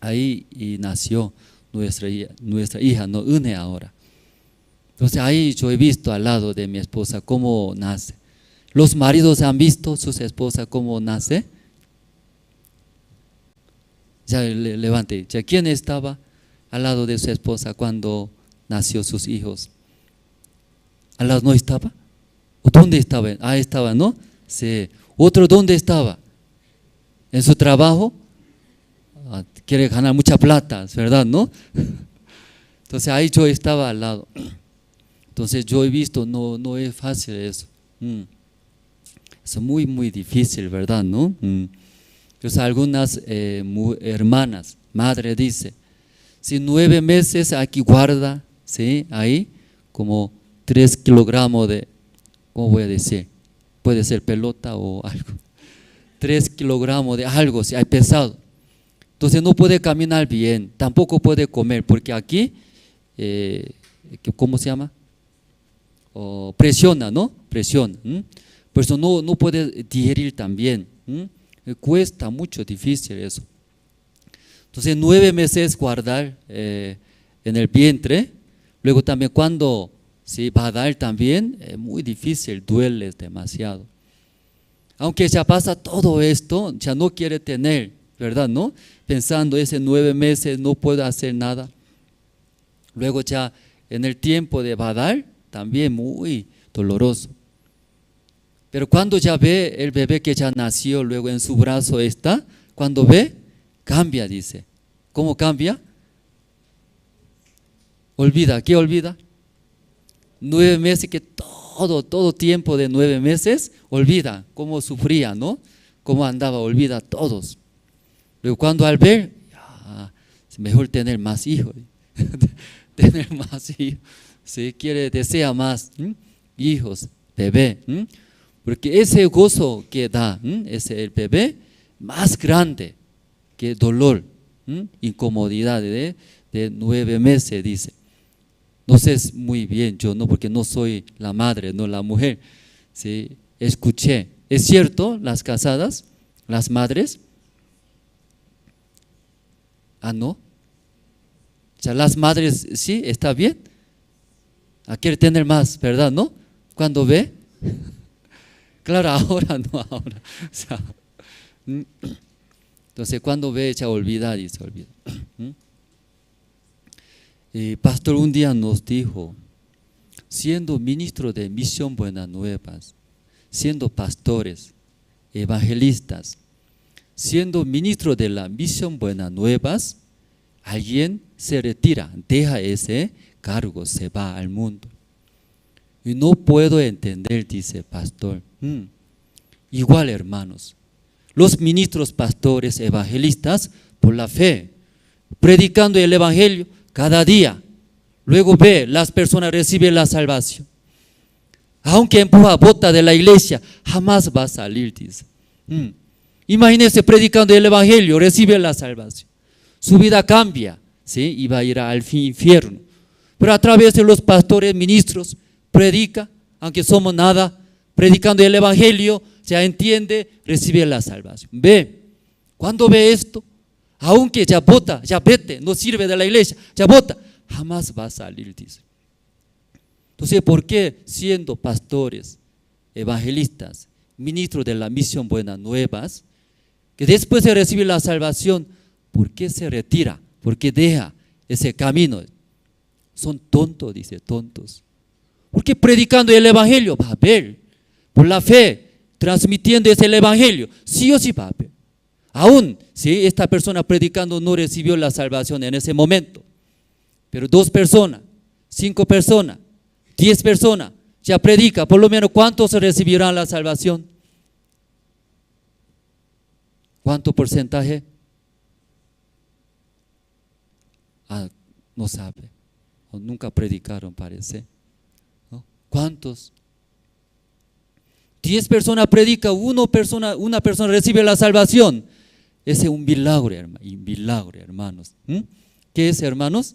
Ahí y nació nuestra hija, ¿no? Une ahora. Entonces ahí yo he visto al lado de mi esposa cómo nace. ¿Los maridos han visto sus esposas cómo nace? Ya levante, ya ¿quién estaba al lado de su esposa cuando nació sus hijos? ¿Al lado no estaba? ¿O dónde estaba? Ah, estaba, ¿no? Sí. ¿Otro dónde estaba? ¿En su trabajo? Ah, quiere ganar mucha plata, ¿verdad? ¿No? Entonces ahí yo estaba al lado. Entonces yo he visto, no es fácil eso. Es muy, muy difícil, ¿verdad? ¿No? Entonces algunas hermanas, madre dice, si 9 meses aquí guarda, ¿sí? Ahí como 3 kilogramos de, ¿cómo voy a decir? Puede ser pelota o algo. 3 kilogramos de algo, si hay pesado. Entonces no puede caminar bien, tampoco puede comer, porque aquí, ¿cómo se llama? Presiona, ¿no? Presiona. Por eso no puede digerir también. Cuesta mucho, difícil eso. Entonces 9 meses guardar en el vientre, luego también cuando va a dar también, es muy difícil, duele demasiado. Aunque ya pasa todo esto, ya no quiere tener, ¿verdad? ¿No? Pensando ese 9 meses no puedo hacer nada. Luego ya en el tiempo de va a dar, también muy doloroso. Pero cuando ya ve el bebé que ya nació, luego en su brazo está, cuando ve, cambia, dice. ¿Cómo cambia? Olvida, ¿qué olvida? 9 meses, que todo tiempo de 9 meses, olvida cómo sufría, ¿no? Cómo andaba, olvida todos. Luego cuando al ver, es mejor tener más hijos, tener más hijos, ¿sí? Desea más hijos, bebé, porque ese gozo que da el bebé, más grande que dolor, incomodidad de 9 meses, dice. No sé muy bien yo, no, porque no soy la madre, no la mujer, ¿sí? Escuché, ¿es cierto las casadas, las madres? Ah, no. Ya las madres, sí, está bien. Quiere tener más, ¿verdad? ¿No? Cuando ve. Claro, ahora no, ahora. O sea, entonces cuando ve, ya olvida y se olvida. Pastor un día nos dijo, siendo ministro de Misión Buenas Nuevas, siendo pastores, evangelistas, siendo ministro de la Misión Buenas Nuevas, alguien se retira, deja ese cargo, se va al mundo. Y no puedo entender, dice pastor. Igual, hermanos, los ministros, pastores, evangelistas, por la fe, predicando el evangelio cada día, luego ve, las personas reciben la salvación. Aunque empuja bota de la iglesia, jamás va a salir, dice. Imagínense predicando el evangelio, recibe la salvación. Su vida cambia, ¿sí? Y va a ir al infierno. Pero a través de los pastores, ministros, predica, aunque somos nada, predicando el evangelio, ya entiende, recibe la salvación. Ve, cuando ve esto, aunque ya bota, ya vete, no sirve de la iglesia, ya bota, jamás va a salir, dice. Entonces, ¿por qué siendo pastores, evangelistas, ministros de la Misión Buenas Nuevas, que después de recibir la salvación, ¿por qué se retira? ¿Por qué deja ese camino? Son tontos, dice, tontos. Porque predicando el evangelio va a ver, por la fe, transmitiendo ese evangelio, sí o sí va a ver. Aún si esta persona predicando no recibió la salvación en ese momento, Pero 2 personas, 5 personas, 10 personas, ya predica, por lo menos ¿cuántos recibirán la salvación? ¿Cuánto porcentaje? No sabe, o nunca predicaron, parece, ¿no? ¿Cuántos? 10 personas predican, una persona recibe la salvación. Ese es un milagro, hermanos. ¿Qué es, hermanos?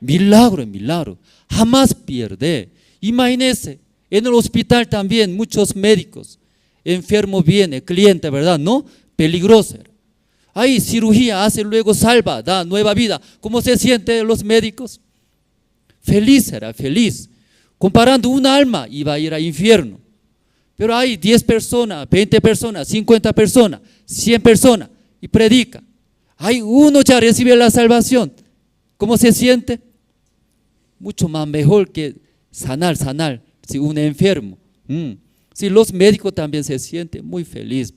Milagro. Jamás pierde. Imagínense, en el hospital también muchos médicos, enfermo viene, cliente, ¿verdad? ¿No? Peligroso. Hay cirugía, hace, luego salva, da nueva vida. ¿Cómo se sienten los médicos? Feliz. Comparando una alma, iba a ir al infierno. Pero hay 10 personas, 20 personas, 50 personas, 100 personas y predica. Hay uno ya recibe la salvación. ¿Cómo se siente? Mucho más mejor que sanar, si un enfermo. Si los médicos también se sienten muy felices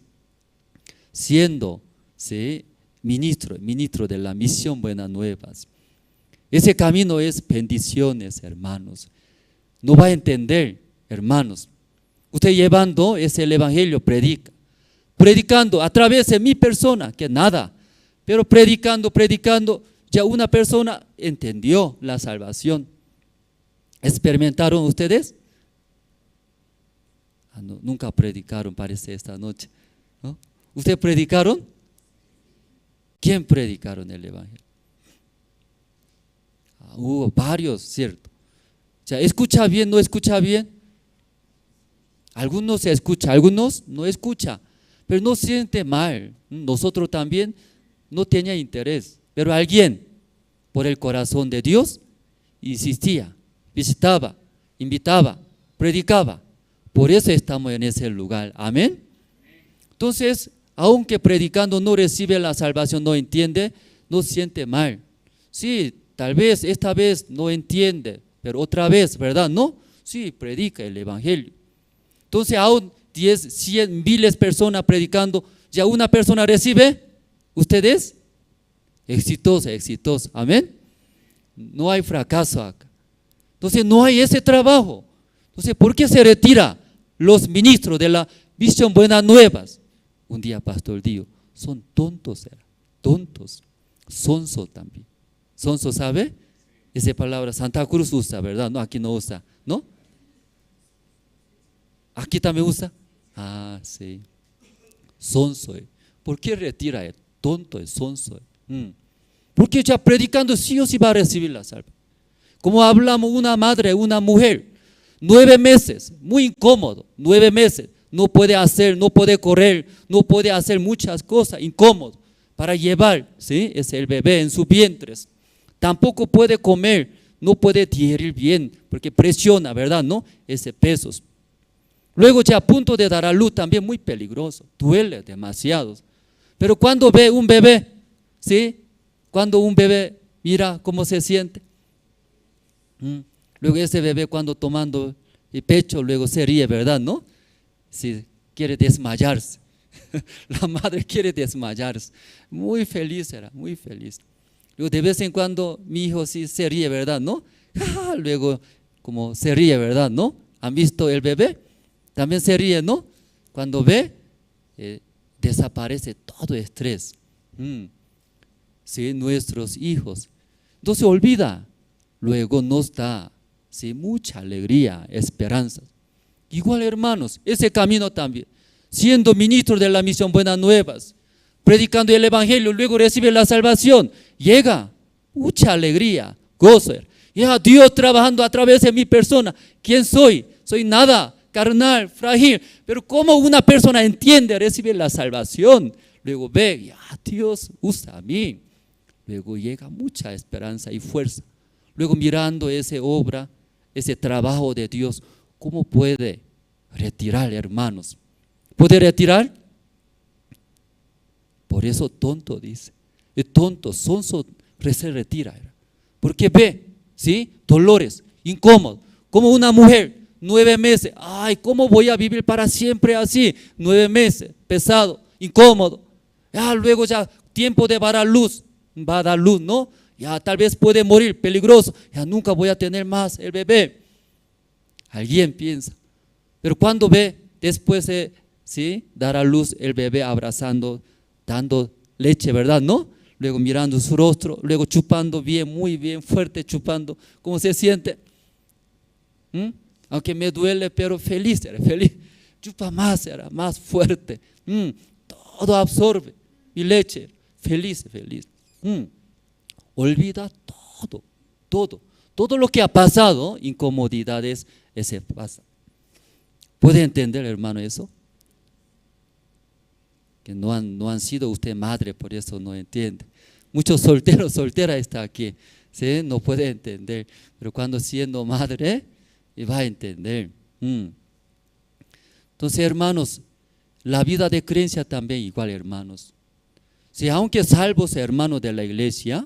siendo ministro de la misión Buenas Nuevas. Ese camino es bendiciones, hermanos. No va a entender, hermanos. Usted llevando ese evangelio, predicando a través de mi persona, que nada, pero predicando, ya una persona entendió la salvación. ¿Experimentaron ustedes? No, nunca predicaron, parece, esta noche, ¿no? ¿Ustedes predicaron? ¿Quién predicaron el evangelio? Hubo varios, ¿cierto? Ya, ¿escucha bien, no escucha bien? Algunos se escucha, algunos no escucha, pero no siente mal. Nosotros también no tenía interés, pero alguien por el corazón de Dios insistía, visitaba, invitaba, predicaba. Por eso estamos en ese lugar, amén. Entonces, aunque predicando no recibe la salvación, no entiende, no siente mal. Sí, tal vez esta vez no entiende, pero otra vez, ¿verdad? No, sí, predica el evangelio. Entonces, aún 10, 100, miles de personas predicando, ya una persona recibe. ¿Ustedes? Exitosa, amén. No hay fracaso acá. Entonces, no hay ese trabajo. Entonces, ¿por qué se retira los ministros de la misión Buenas Nuevas? Un día pastor dijo, son tontos, sonso también. Sonso, ¿sabe? Esa palabra Santa Cruz usa, ¿verdad? No, aquí no usa, ¿no? ¿Aquí también usa? Sí. Sonso. ¿Por qué retira él? Tonto, sonso. Porque ya predicando sí o sí va a recibir la salvación. Como hablamos, una madre, una mujer, 9 meses, muy incómodo, 9 meses, no puede hacer, no puede correr, no puede hacer muchas cosas, incómodo, para llevar, ¿sí? Es el bebé en sus vientres. Tampoco puede comer, no puede digerir bien, porque presiona, ¿verdad? ¿No? Ese peso. Luego ya a punto de dar a luz, también muy peligroso, duele demasiado. Pero cuando ve un bebé, ¿sí? Cuando un bebé mira cómo se siente. Luego ese bebé cuando tomando el pecho, luego se ríe, ¿verdad? ¿No? Si quiere desmayarse. La madre quiere desmayarse. Muy feliz era, muy feliz. Luego de vez en cuando mi hijo sí se ríe, ¿verdad? ¿No? Luego como se ríe, ¿verdad? ¿No? ¿Han visto el bebé? También se ríe, ¿no? Cuando ve, desaparece todo estrés. ¿Sí? Nuestros hijos. Entonces olvida. Luego nos da, ¿sí? Mucha alegría, esperanza. Igual, hermanos, ese camino también. Siendo ministro de la misión Buenas Nuevas, predicando el evangelio, luego recibe la salvación. Llega mucha alegría, gozo. Ya Dios trabajando a través de mi persona. ¿Quién soy? Soy nada, carnal, frágil. Pero ¿cómo una persona entiende, recibe la salvación? Luego ve, ya Dios usa a mí. Luego llega mucha esperanza y fuerza. Luego mirando esa obra, ese trabajo de Dios, ¿cómo puede retirar, hermanos? ¿Puede retirar? Por eso tonto dice. El tonto, sonso, se retira. Porque ve, ¿sí? Dolores, incómodo. Como una mujer, 9 meses. Ay, ¿cómo voy a vivir para siempre así? 9 meses, pesado, incómodo. Luego ya tiempo de dar a luz, va a dar luz, ¿no? Ya tal vez puede morir, peligroso, ya nunca voy a tener más el bebé. Alguien piensa, pero cuando ve después de dar a luz el bebé abrazando, dando leche, ¿verdad? ¿No? Luego mirando su rostro, luego chupando bien, muy bien, fuerte chupando, ¿cómo se siente? Aunque me duele, pero feliz, era feliz. Chupa más, era más fuerte. Todo absorbe mi leche, feliz, feliz. Olvida todo lo que ha pasado, incomodidades, ese pasa. ¿Puede entender, hermano, eso? Que no han sido usted madre, por eso no entiende. Muchos solteros, solteras está aquí, ¿sí? No puede entender, pero cuando siendo madre, va a entender. Entonces, hermanos, la vida de creencia también igual, hermanos. Si aunque salvos hermanos de la iglesia,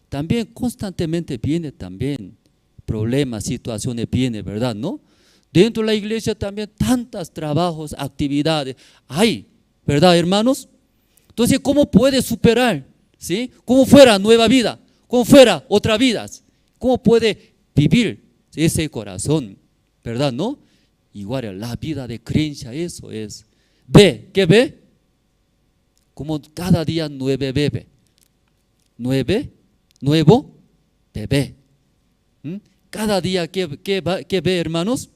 también constantemente viene también problemas, situaciones, viene, ¿verdad? ¿No? Dentro de la iglesia también tantos trabajos, actividades hay, ¿verdad, hermanos? Entonces, ¿cómo puede superar? ¿Sí? ¿Cómo fuera nueva vida? ¿Cómo fuera otra vida? ¿Cómo puede vivir ese corazón? ¿Verdad, no? Igual la vida de creencia, eso es. Ve, ¿qué ve? Como cada día nuevo bebé. Nuevo bebé. Cada día, ¿qué ve, hermanos?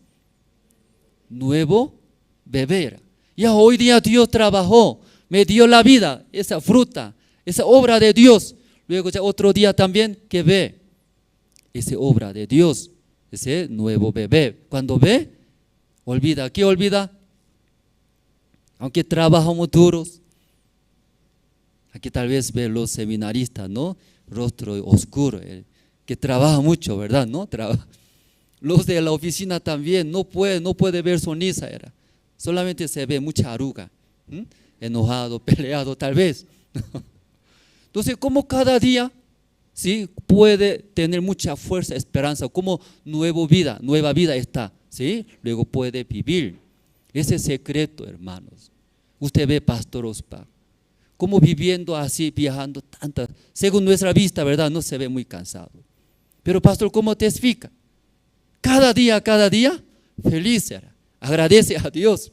Nuevo bebé. Ya hoy día Dios trabajó, me dio la vida, esa fruta, esa obra de Dios. Luego ya otro día también, ¿qué ve? Esa obra de Dios, ese nuevo bebé. Cuando ve, olvida. ¿Qué olvida? Aunque trabajamos duros. Aquí tal vez ve los seminaristas, ¿no? Rostro oscuro, que trabaja mucho, ¿verdad? ¿No? Los de la oficina también, no puede ver sonrisa, solamente se ve mucha arruga, enojado, peleado tal vez. Entonces, como cada día, ¿sí? Puede tener mucha fuerza, esperanza, como nueva vida está, ¿sí? Luego puede vivir. Ese secreto, hermanos. Usted ve, Pastor Ospa, como viviendo así, viajando tantas, según nuestra vista, ¿verdad? No se ve muy cansado. Pero pastor, ¿cómo te explica? Cada día, feliz era, agradece a Dios.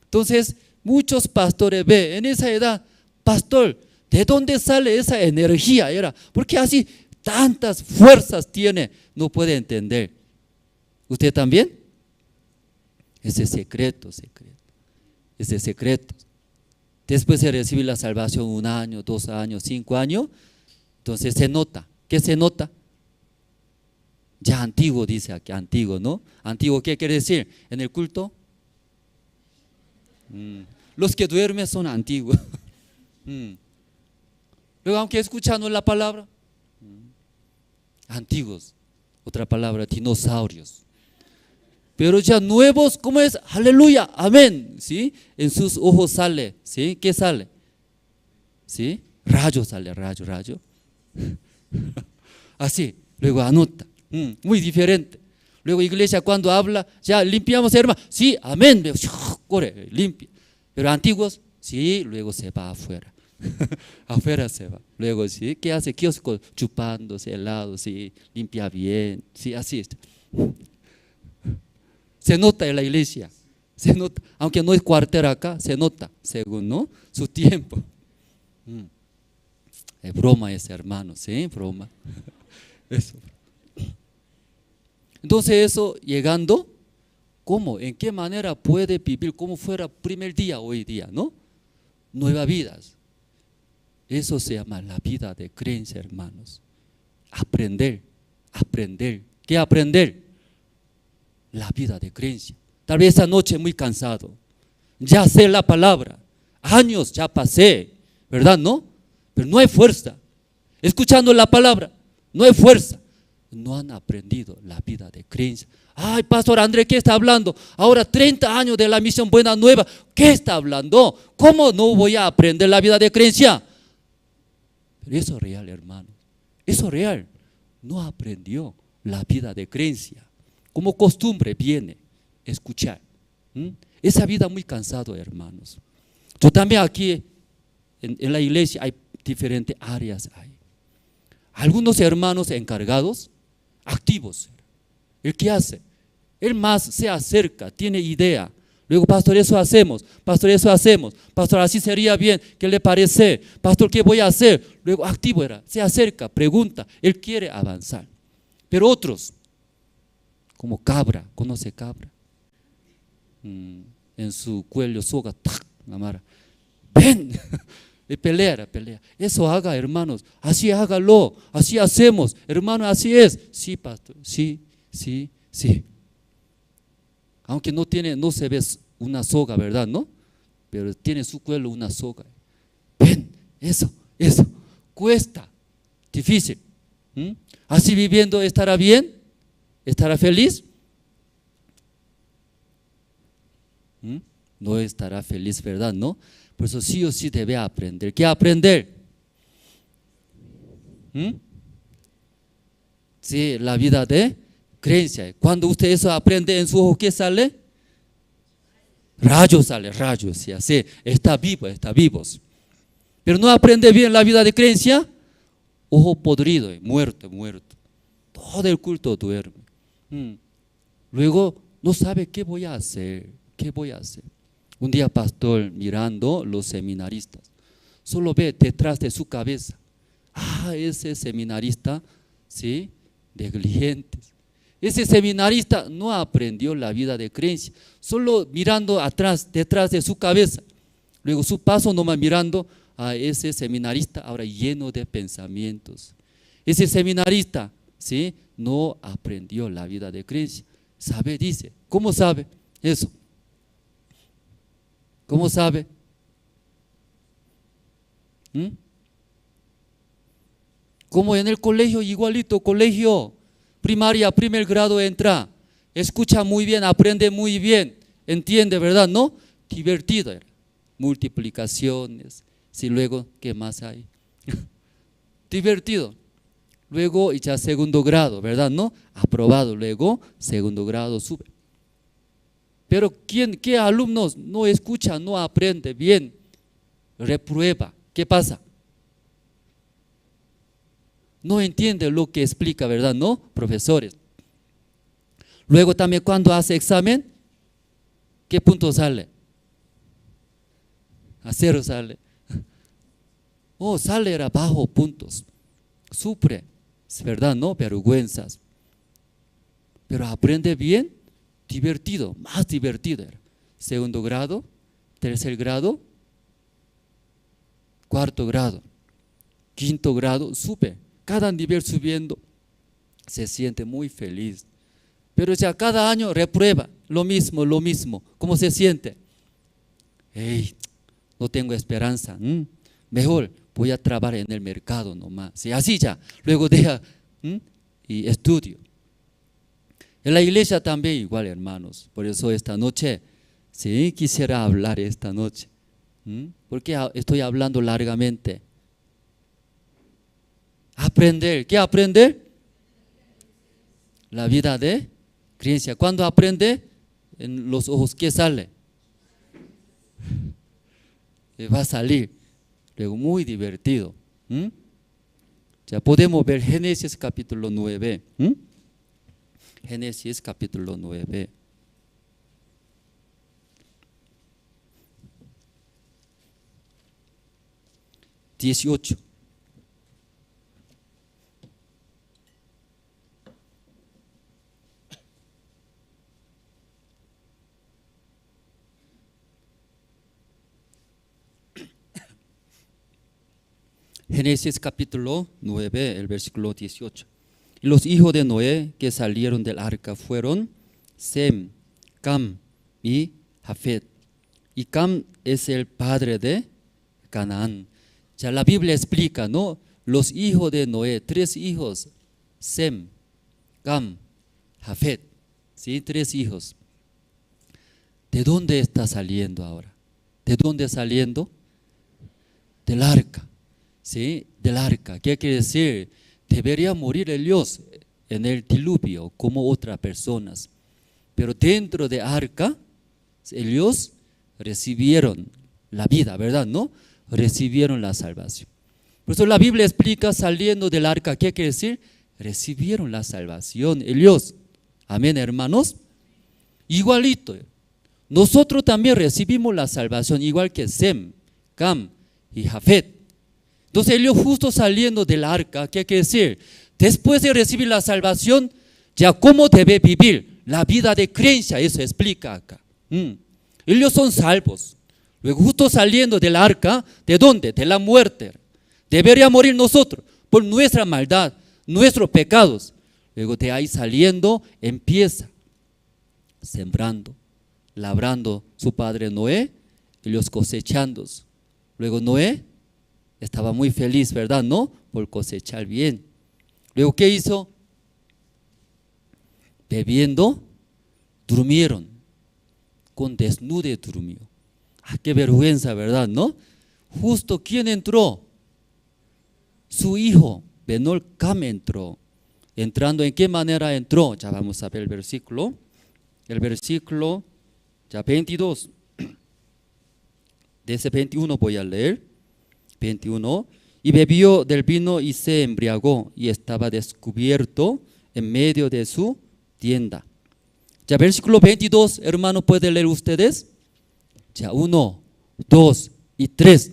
Entonces, muchos pastores ven en esa edad, pastor, ¿de dónde sale esa energía? Porque así tantas fuerzas tiene, no puede entender. ¿Usted también? Ese secreto. Después de recibir la salvación 1 año, 2 años, 5 años, entonces se nota. ¿Qué se nota? Ya antiguo, dice aquí, antiguo, ¿no? Antiguo, ¿qué quiere decir? En el culto, los que duermen son antiguos. Luego, aunque escuchando la palabra, antiguos, otra palabra, dinosaurios. Pero ya nuevos, ¿cómo es? Aleluya, amén, ¿sí? En sus ojos sale, ¿sí? ¿Qué sale? ¿Sí? Rayo sale, rayo. Así, luego anota, muy diferente. Luego iglesia cuando habla, ya limpiamos, hermano, sí, amén, corre, limpia. Pero antiguos, sí, luego se va afuera. Afuera se va. Luego, ¿sí? ¿Qué hace? Kiosco, chupándose helado, sí, limpia bien, sí, así está. Se nota en la iglesia, se nota, aunque no es cuartel acá, se nota, según, ¿no? Su tiempo. Es broma ese, hermano, ¿sí? Broma. Eso. Entonces eso, llegando, ¿cómo? ¿En qué manera puede vivir como fuera primer día hoy día, ¿no? Nuevas vidas. Eso se llama la vida de creencia, hermanos. Aprender. ¿Qué aprender? La vida de creencia. Tal vez esta noche muy cansado. Ya sé la palabra. Años ya pasé, ¿verdad? ¿No? Pero no hay fuerza. Escuchando la palabra, no hay fuerza. No han aprendido la vida de creencia. Ay, Pastor Andrés, ¿qué está hablando? Ahora 30 años de la misión Buena Nueva. ¿Qué está hablando? ¿Cómo no voy a aprender la vida de creencia? Pero eso es real, hermano. Eso es real. No aprendió la vida de creencia. Como costumbre viene escuchar. Esa vida muy cansado, hermanos. Yo también aquí en la iglesia hay diferentes áreas. Algunos hermanos encargados, activos. ¿El qué hace? Él más se acerca, tiene idea. Luego, pastor, eso hacemos. Pastor, eso hacemos. Pastor, así sería bien. ¿Qué le parece? Pastor, ¿qué voy a hacer? Luego, activo era. Se acerca, pregunta. Él quiere avanzar. Pero otros, como cabra, ¿conoce cabra? En su cuello soga, ¡tac! Amarra. Ven. Y pelea. Eso haga, hermanos. Así hágalo. Así hacemos. Hermano, así es. Sí, pastor. Sí. Aunque no se ve una soga, ¿verdad? ¿No? Pero tiene su cuello una soga. Ven, eso. Cuesta, difícil. Así viviendo, ¿estará bien? ¿Estará feliz? No estará feliz, ¿verdad? ¿No? Por eso sí o sí debe aprender. ¿Qué aprender? Sí, la vida de creencia. Cuando usted eso aprende, en su ojo, ¿qué sale? Rayos sale, sí, así, está vivo. Pero no aprende bien la vida de creencia, ojo podrido, muerto. Todo el culto duerme. Luego no sabe qué voy a hacer. Un día, pastor, mirando los seminaristas, solo ve detrás de su cabeza, ese seminarista, ¿sí? Negligentes. Ese seminarista no aprendió la vida de creencia, solo mirando atrás, detrás de su cabeza. Luego su paso nomás mirando a ese seminarista ahora lleno de pensamientos. Ese seminarista, ¿sí? No aprendió la vida de creencia. ¿Sabe? Dice. ¿Cómo sabe eso? ¿Cómo sabe? Como en el colegio, igualito, colegio, primaria, primer grado entra, escucha muy bien, aprende muy bien, entiende, ¿verdad? ¿No? Divertido era. Multiplicaciones, sí, luego, ¿qué más hay? Divertido. Luego ya segundo grado, ¿verdad? ¿No? Aprobado, luego segundo grado sube. Pero ¿qué alumnos no escucha, no aprende bien? Reprueba. ¿Qué pasa? No entiende lo que explica, ¿verdad? ¿No? Profesores. Luego también cuando hace examen, ¿qué punto sale? A 0 sale. Sale era bajo puntos. Sufre, ¿verdad? ¿No? Vergüenzas. Pero aprende bien, divertido, más divertido era. Segundo grado, tercer grado, cuarto grado, quinto grado, sube. Cada nivel subiendo, se siente muy feliz. Pero ya cada año reprueba, lo mismo. ¿Cómo se siente? No tengo esperanza. Mejor voy a trabajar en el mercado nomás. Sí, así ya. Luego deja y estudio. En la iglesia también igual, hermanos. Por eso esta noche, sí, quisiera hablar esta noche. Porque estoy hablando largamente. Aprender. ¿Qué aprender? La vida de creencia. Cuando aprende, en los ojos, ¿qué sale? Va a salir. Luego muy divertido. Ya podemos ver Génesis capítulo 9. Génesis capítulo 9. (18) Génesis capítulo 9, el versículo 18. Y los hijos de Noé que salieron del arca fueron Sem, Cam y Jafet. Y Cam es el padre de Canaán. Ya la Biblia explica, ¿no? Los hijos de Noé, 3 hijos, Sem, Cam, Jafet, ¿sí? 3 hijos. ¿De dónde está saliendo ahora? ¿De dónde saliendo? Del arca. ¿Sí? Del arca. ¿Qué quiere decir? Debería morir ellos en el diluvio como otras personas. Pero dentro de arca, ellos recibieron la vida, ¿verdad? ¿No? Recibieron la salvación. Por eso la Biblia explica saliendo del arca, ¿qué quiere decir? Recibieron la salvación ellos. Amén, hermanos. Igualito, nosotros también recibimos la salvación, igual que Sem, Cam y Jafet. Entonces ellos justo saliendo del arca, ¿qué quiere decir? Después de recibir la salvación, ya cómo debe vivir la vida de creencia, eso explica acá. Ellos son salvos. Luego justo saliendo del arca, ¿de dónde? De la muerte. Debería morir nosotros por nuestra maldad, nuestros pecados. Luego de ahí saliendo, empieza sembrando, labrando su padre Noé, ellos cosechando. Luego Noé estaba muy feliz, ¿verdad? ¿No? Por cosechar bien. Luego, ¿qué hizo? Bebiendo, durmieron. Con desnudez durmió. Qué vergüenza, ¿verdad? ¿No? Justo, ¿quién entró? Su hijo, Benol Cam entró. Entrando, ¿en qué manera entró? Ya vamos a ver el versículo. El versículo, ya 22. De ese 21 voy a leer. 21. Y bebió del vino y se embriagó y estaba descubierto en medio de su tienda. Ya versículo 22, hermano, ¿pueden leer ustedes? Ya 1, 2 y 3.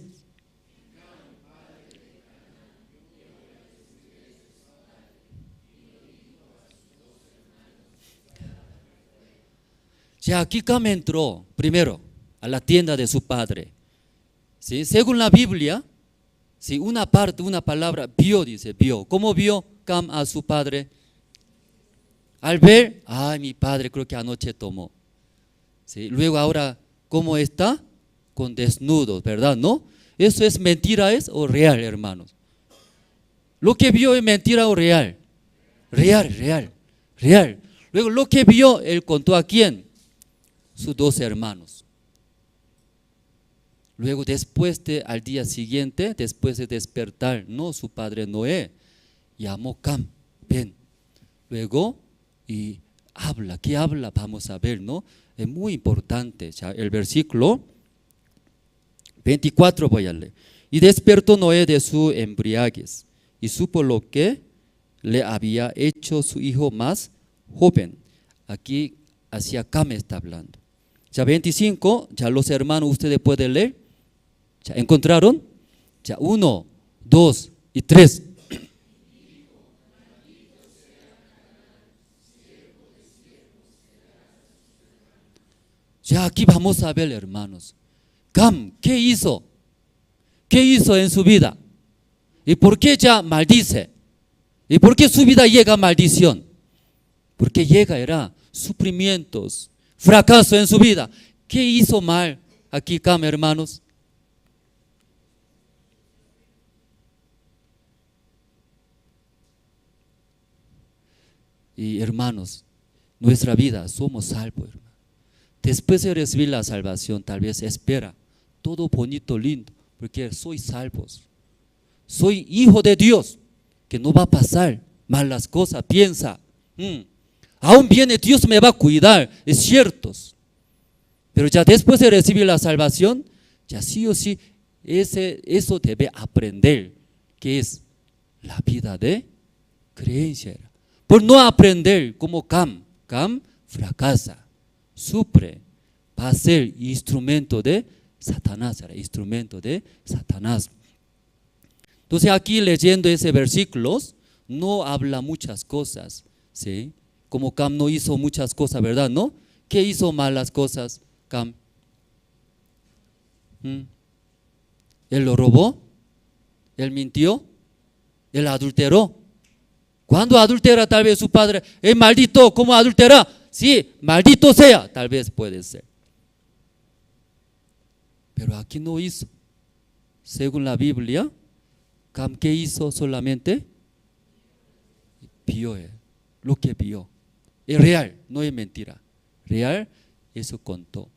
Ya aquí Cam entró primero a la tienda de su padre. ¿Sí? Según la Biblia, ¿sí? Una parte, una palabra, vio, dice, vio. ¿Cómo vio Cam a su padre? Al ver, ay, mi padre creo que anoche tomó. ¿Sí? Luego ahora, ¿cómo está? Con desnudos, ¿verdad? ¿No? ¿Eso es mentira o real, hermanos? Lo que vio es mentira o real. Real. Luego lo que vio, él contó a quién? Sus 2 hermanos. Luego al día siguiente, después de despertar, no, su padre Noé, llamó Cam, ven. Luego, y habla, ¿qué habla? Vamos a ver, ¿no? Es muy importante, ya el versículo 24 voy a leer. Y despertó Noé de su embriaguez, y supo lo que le había hecho su hijo más joven. Aquí hacia Cam está hablando. Ya 25, ya los hermanos ustedes pueden leer. ¿Ya encontraron? Ya 1, 2 y 3. Ya aquí vamos a ver, hermanos. Cam, ¿qué hizo? ¿Qué hizo en su vida? ¿Y por qué ya maldice? ¿Y por qué su vida llega a maldición? Porque era sufrimientos, fracaso en su vida. ¿Qué hizo mal aquí Cam, hermanos? Y hermanos, nuestra vida somos salvos, hermanos. Después de recibir la salvación, tal vez espera todo bonito, lindo, porque soy salvos. Soy hijo de Dios, que no va a pasar malas cosas, piensa. Aún viene Dios me va a cuidar, es cierto. Pero ya después de recibir la salvación, ya sí o sí, eso debe aprender, que es la vida de creencia. Por no aprender como Cam fracasa, sufre, va a ser instrumento de Satanás, Entonces aquí leyendo ese versículo, no habla muchas cosas, ¿sí? Como Cam no hizo muchas cosas, ¿verdad? ¿No? ¿Qué hizo malas cosas, Cam? ¿Él lo robó? ¿Él mintió? ¿Él adulteró? ¿Cuándo adultera tal vez su padre? Maldito, ¿cómo adultera? Sí, maldito sea, tal vez puede ser. Pero aquí no hizo. Según la Biblia, Cam, ¿qué hizo solamente? Vio lo que vio. Es real, no es mentira. Real, eso contó.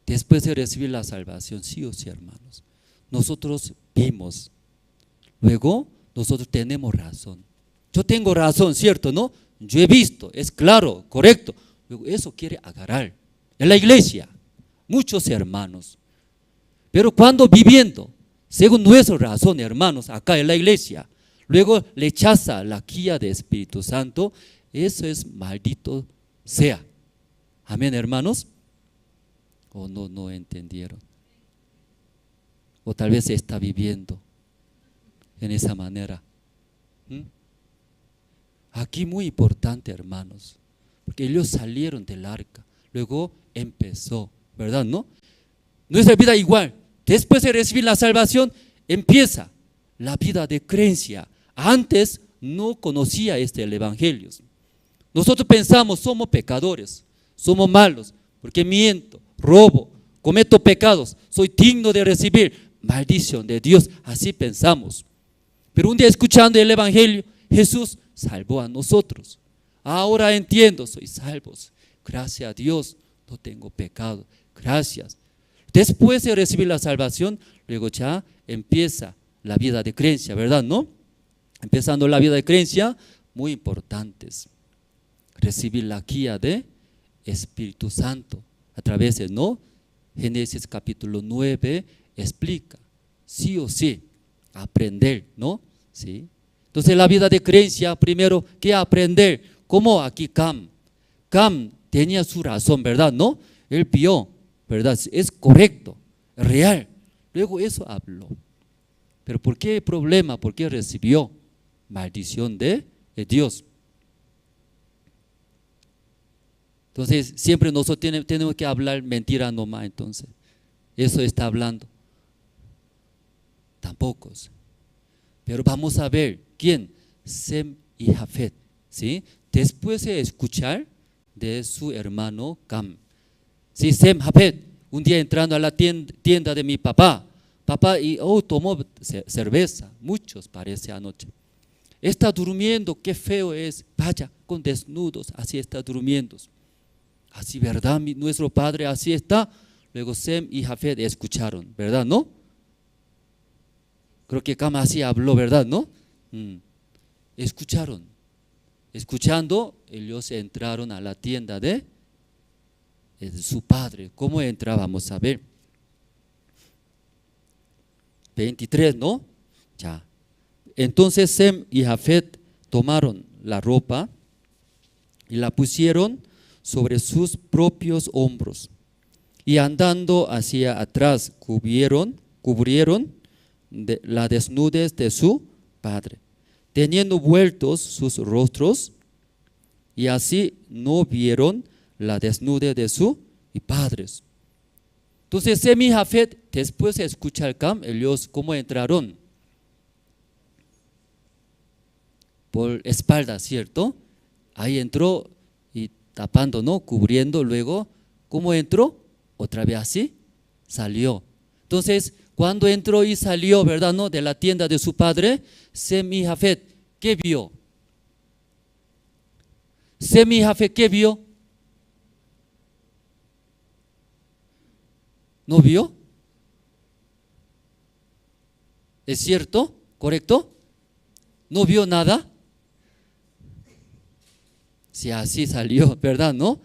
Después de recibir la salvación, sí o sí, hermanos, nosotros vimos. Luego, nosotros tenemos razón. Yo tengo razón, ¿cierto? ¿No? Yo he visto, es claro, correcto. Luego, eso quiere agarrar. En la iglesia, muchos hermanos. Pero cuando viviendo, según nuestra razón, hermanos, acá en la iglesia, luego rechaza la guía del Espíritu Santo, eso es maldito sea. Amén, hermanos. O no entendieron. O tal vez se está viviendo en esa manera. Aquí muy importante, hermanos, porque ellos salieron del arca, luego empezó, ¿verdad? ¿No? Nuestra vida igual, después de recibir la salvación, empieza la vida de creencia. Antes no conocía el evangelio. Nosotros pensamos, somos pecadores, somos malos, porque miento, robo, cometo pecados, soy digno de recibir maldición de Dios, así pensamos. Pero un día escuchando el evangelio, Jesús salvó a nosotros. Ahora entiendo, soy salvos. Gracias a Dios, no tengo pecado. Gracias. Después de recibir la salvación, luego ya empieza la vida de creencia, ¿verdad? ¿No? Empezando la vida de creencia, muy importantes. Recibir la guía de Espíritu Santo a través de, ¿no? Génesis capítulo 9 explica, sí o sí, aprender, ¿no? ¿Sí? Entonces la vida de creencia, primero, ¿qué aprender? Como aquí Cam tenía su razón, ¿verdad? ¿No? Él vio, ¿verdad? Es correcto, es real. Luego eso habló. Pero ¿por qué problema? ¿Por qué recibió maldición de Dios? Entonces siempre nosotros tenemos que hablar mentira nomás, entonces. Eso está hablando. Tampoco. Pero vamos a ver, ¿quién? Sem y Jafet, ¿sí? Después de escuchar de su hermano Cam. Sí, Sem, Jafet, un día entrando a la tienda de mi papá, y tomó cerveza, muchos parece anoche. Está durmiendo, qué feo es, vaya, con desnudos, así está durmiendo. Así, ¿verdad? Nuestro padre así está. Luego Sem y Jafet escucharon, ¿verdad? ¿No? Creo que Cam así habló, ¿verdad? ¿No? Escucharon. Escuchando, ellos entraron a la tienda de su padre. ¿Cómo entrábamos a ver? 23, ¿no? Ya. Entonces Sem y Jafet tomaron la ropa y la pusieron sobre sus propios hombros y andando hacia atrás cubrieron la desnudez de su padre, teniendo vueltos sus rostros, y así no vieron la desnudez de su padres. Entonces Sem y Jafet, después de escuchar Cam, ellos ¿cómo entraron? Por espalda, ¿cierto? Ahí entró y tapando, ¿no? Cubriendo, luego, ¿cómo entró? Otra vez así, salió. Entonces, cuando entró y salió, ¿verdad? ¿No? De la tienda de su padre, Sem y Jafet, ¿qué vio? Sem y Jafet, ¿qué vio? ¿No vio? ¿Es cierto? ¿Correcto? ¿No vio nada? Si así salió, ¿verdad? ¿No?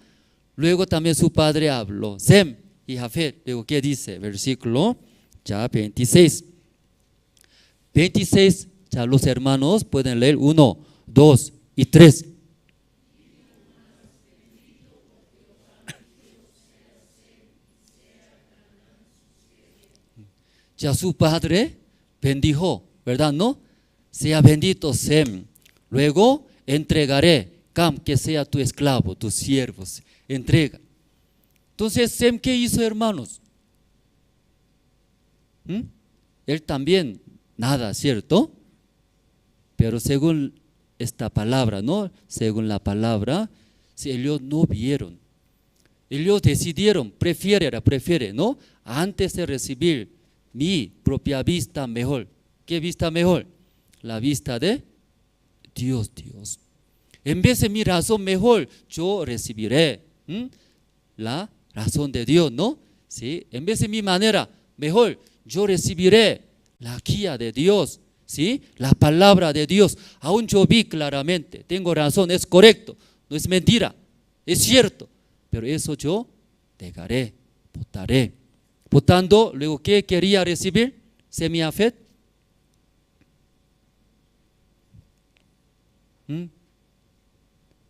Luego también su padre habló, Sem y Jafet. Luego, ¿qué dice? Versículo ya 26. 26, ya los hermanos pueden leer 1, 2 y 3. Ya su padre bendijo, ¿verdad? ¿No? Sea bendito Sem. Luego entregaré Cam, que sea tu esclavo, tus siervos. Entrega. Entonces Sem, ¿qué hizo, hermanos? Él también nada, ¿cierto? Pero según esta palabra, ¿no? Según la palabra, si ellos no vieron, ellos decidieron, prefiere, ¿no? Antes de recibir mi propia vista mejor. ¿Qué vista mejor? La vista de Dios. En vez de mi razón mejor, yo recibiré la razón de Dios, ¿no? ¿Sí? En vez de mi manera mejor, yo recibiré la guía de Dios, ¿sí? La palabra de Dios. Aún yo vi claramente, tengo razón, es correcto, no es mentira, es cierto. Pero eso yo dejaré, votaré. Votando, luego, ¿qué quería recibir? semiafet.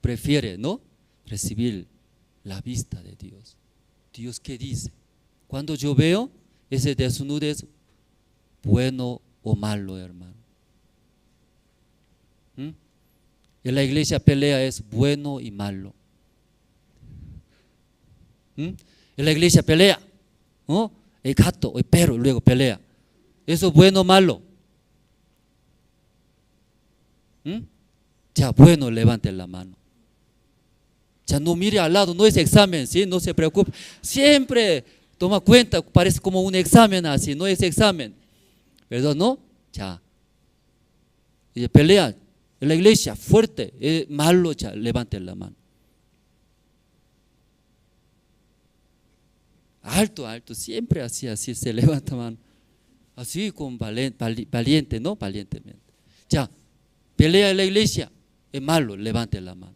Prefiere, ¿no?, recibir la vista de Dios. Dios, ¿qué dice? Cuando yo veo ese desnudez, bueno o malo, hermano. En la iglesia pelea es bueno y malo. En la iglesia pelea, ¿no?, el gato, el perro, luego pelea. ¿Eso es bueno o malo? Ya, bueno, levante la mano. Ya, no mire al lado, no es examen, ¿sí? No se preocupe. Siempre toma cuenta, parece como un examen así, no es examen. ¿Verdad? ¿No? Ya. Y pelea en la iglesia, fuerte, malo, ya, levante la mano. Alto, alto, siempre así se levanta mano. Así con valiente, ¿no? Valientemente. Ya, pelea en la iglesia, es malo, levante la mano.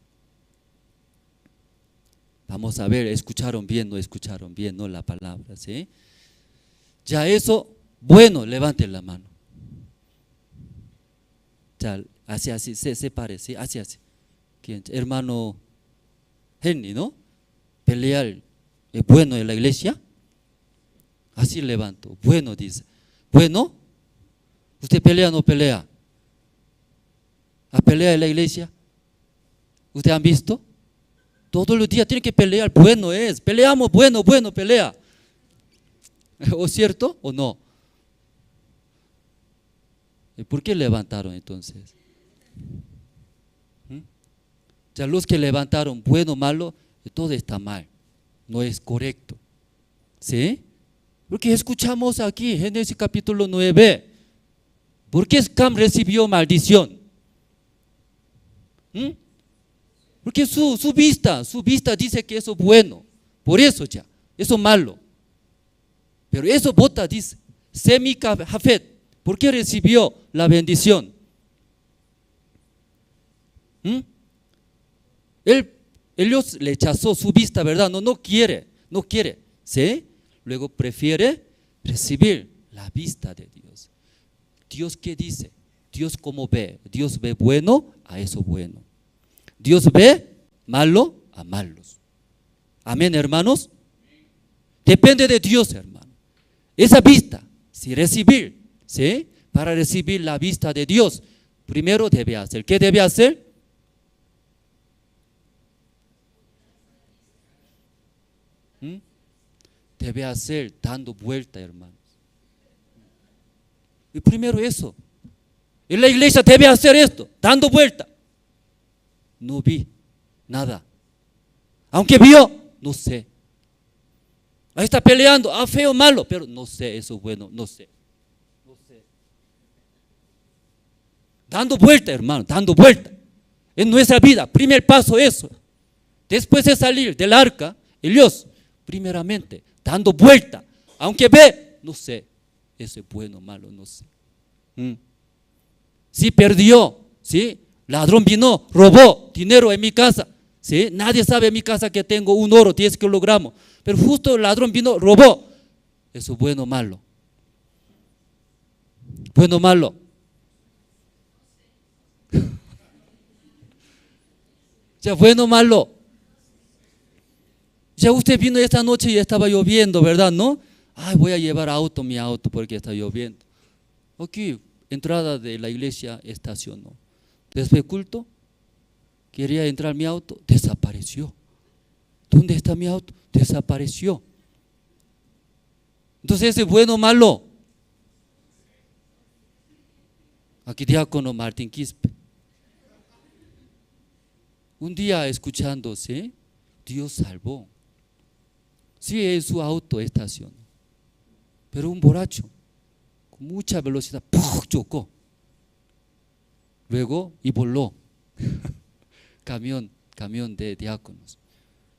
Vamos a ver, escucharon bien, no la palabra, ¿sí? Ya eso, bueno, levante la mano. Ya, así, se parece, así. ¿Quién? Hermano Henry, ¿no? Pelear es bueno en la iglesia. Así levanto, bueno, dice. Bueno, ¿usted pelea o no pelea? ¿A pelear en la iglesia? ¿Usted han visto? Todos los días tiene que pelear, bueno es, peleamos, bueno, pelea. ¿O cierto o no? ¿Y por qué levantaron entonces? Ya los que levantaron bueno, malo, todo está mal, no es correcto. ¿Sí? Porque escuchamos aquí, Génesis capítulo 9, ¿por qué Cam recibió maldición? Porque su vista dice que eso es bueno, por eso ya, eso es malo. Pero eso bota dice, Semi-Jafet, ¿por qué recibió la bendición? Ellos le rechazó su vista, ¿verdad? No quiere, ¿sí? Luego prefiere recibir la vista de Dios. ¿Dios qué dice? Dios cómo ve. Dios ve bueno a eso bueno. Dios ve malo a malos. Amén, hermanos. Depende de Dios, hermano. Esa vista, si recibir, ¿sí? Para recibir la vista de Dios, primero debe hacer. ¿Qué debe hacer? Debe hacer dando vuelta, hermanos. Y primero eso. En la iglesia debe hacer esto, dando vuelta. No vi nada. Aunque vio, no sé. Ahí está peleando, feo, malo, pero no sé, eso es bueno, no sé. Dando vuelta, hermano, dando vuelta. En nuestra vida, primer paso eso. Después de salir del arca, Dios, primeramente, dando vuelta. Aunque ve, no sé, eso es bueno, malo, no sé. Si perdió, ¿sí? Ladrón vino, robó dinero en mi casa, ¿sí? Nadie sabe en mi casa que tengo un oro, 10 kilogramos. Pero justo el ladrón vino, robó. Eso es bueno o malo. Bueno o malo. Ya, bueno o malo. Ya usted vino esta noche y estaba lloviendo, ¿verdad? ¿No? Ay, voy a llevar mi auto porque está lloviendo. Aquí, entrada de la iglesia, estacionó. Después del culto, quería entrar mi auto, desapareció. ¿Dónde está mi auto? Desapareció. Entonces, ¿es bueno o malo? Aquí diácono Martín Quispe. Un día escuchándose, Dios salvó. Sí, en su auto estacionó. Pero un borracho, con mucha velocidad, ¡puf!, chocó. Luego, y voló. Camión de diáconos.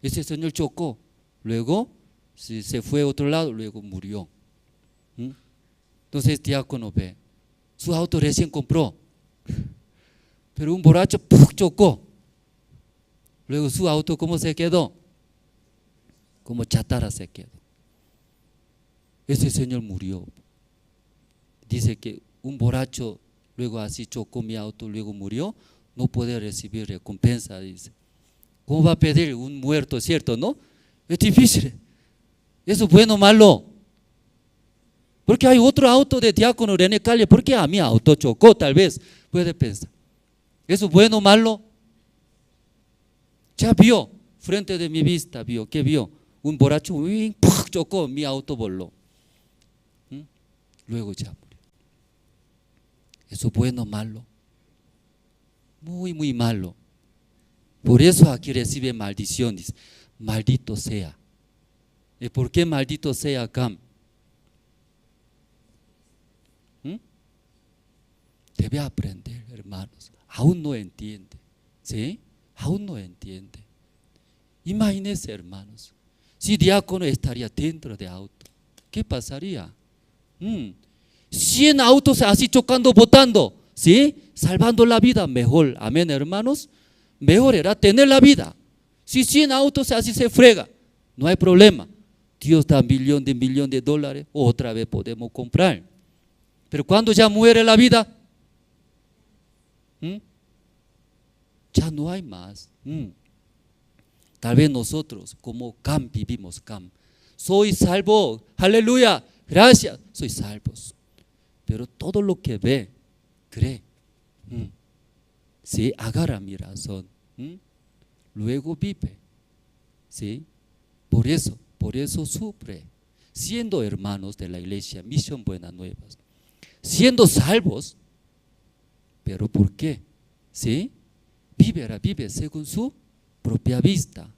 Ese señor chocó. Luego, se fue a otro lado, luego murió. Entonces, diácono ve. Su auto recién compró. Pero un borracho, ¡puf!, chocó. Luego su auto, ¿cómo se quedó? Como chatarra se quedó. Ese señor murió. dice que un borracho luego así chocó mi auto, luego murió, no puede recibir recompensa, dice. ¿Cómo va a pedir un muerto, cierto, no? Es difícil. ¿Eso es bueno o malo? Porque hay otro auto de diácono René Calle, ¿por qué a mi auto chocó? Tal vez puede pensar. ¿Eso es bueno o malo? Ya vio, frente de mi vista, vio, ¿qué vio? Un borracho, uy, ¡puf! Chocó, mi auto voló. Luego ya murió. ¿Eso es bueno o malo? Muy, muy malo. Por eso aquí recibe maldición, dice, maldito sea. ¿Y por qué maldito sea acá? Debe aprender, hermanos. Aún no entiende. ¿Sí? Aún no entiende. Imagínense, hermanos, si diácono estaría dentro de auto, ¿qué pasaría? 100 autos así chocando, botando, ¿sí? Salvando la vida, mejor, amén, hermanos. Mejor era tener la vida. Si 100 autos así se frega, no hay problema. Dios da millón de dólares, otra vez podemos comprar. Pero cuando ya muere la vida, ya no hay más. Tal vez nosotros como Cam vivimos Cam. Soy salvo, aleluya, gracias, soy salvo. Pero todo lo que ve, cree. ¿Sí? Agarra mi razón. Luego vive. ¿Sí? Por eso sufre. Siendo hermanos de la iglesia, Misión Buenas Nuevas. Siendo salvos, pero ¿por qué? ¿Sí? Vive según su propia vista,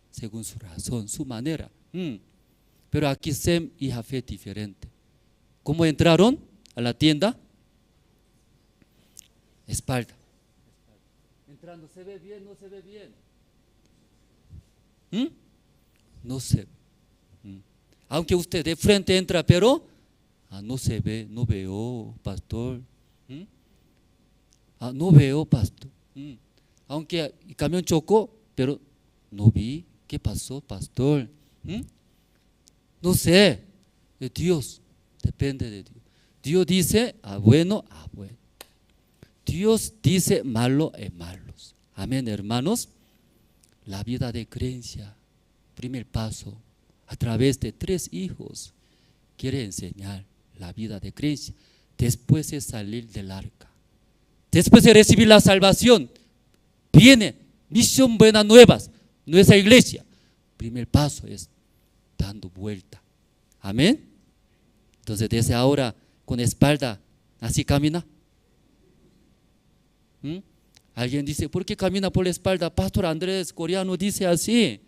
según su razón, su manera. Pero aquí Sem y Jafet diferente. ¿Cómo entraron a la tienda? Espalda. Entrando, ¿se ve bien? ¿No se ve bien? No se ve. Aunque usted de frente entra, pero no se ve, no veo, pastor. No veo, pastor. Aunque el camión chocó, pero no vi. ¿Qué pasó, pastor? No sé. De Dios, depende de Dios. Dios dice bueno, bueno. Dios dice malo, malos. Amén, hermanos. La vida de creencia, primer paso, a través de 3 hijos, quiere enseñar la vida de creencia. Después de salir del arca, después de recibir la salvación, viene Misión Buenas Nuevas, nuestra iglesia. Primer paso es dando vuelta. Amén. Entonces desde ahora con espalda así camina. Alguien dice, ¿por qué camina por la espalda? Pastor Andrés Coreano dice así.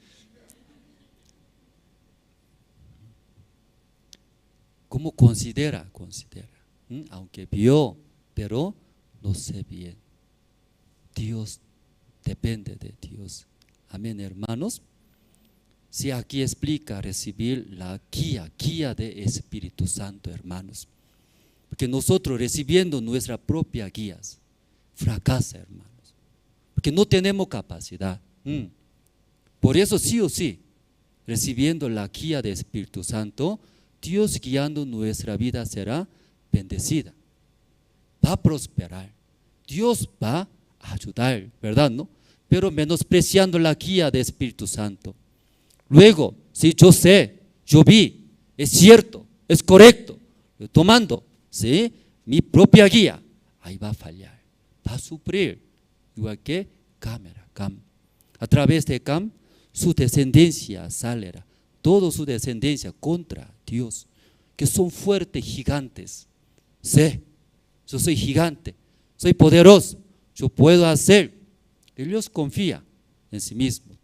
¿Cómo considera? Aunque vio, pero no sé bien. Dios, depende de Dios. Amén, hermanos. Si aquí explica recibir la guía de Espíritu Santo, hermanos. Porque nosotros recibiendo nuestra propia guías, fracasa, hermanos. Porque no tenemos capacidad. Por eso sí o sí, recibiendo la guía de Espíritu Santo, Dios guiando nuestra vida será bendecida. Va a prosperar. Dios va a ayudar, ¿verdad? ¿No? Pero menospreciando la guía de Espíritu Santo. Luego, si yo sé, yo vi, es cierto, es correcto, tomando, ¿sí? Mi propia guía, ahí va a fallar, va a sufrir, igual que Cam. A través de Cam, su descendencia saldrá, toda su descendencia contra Dios, que son fuertes gigantes. Sé, yo soy gigante, soy poderoso, yo puedo hacer. Ellos confían en sí mismos.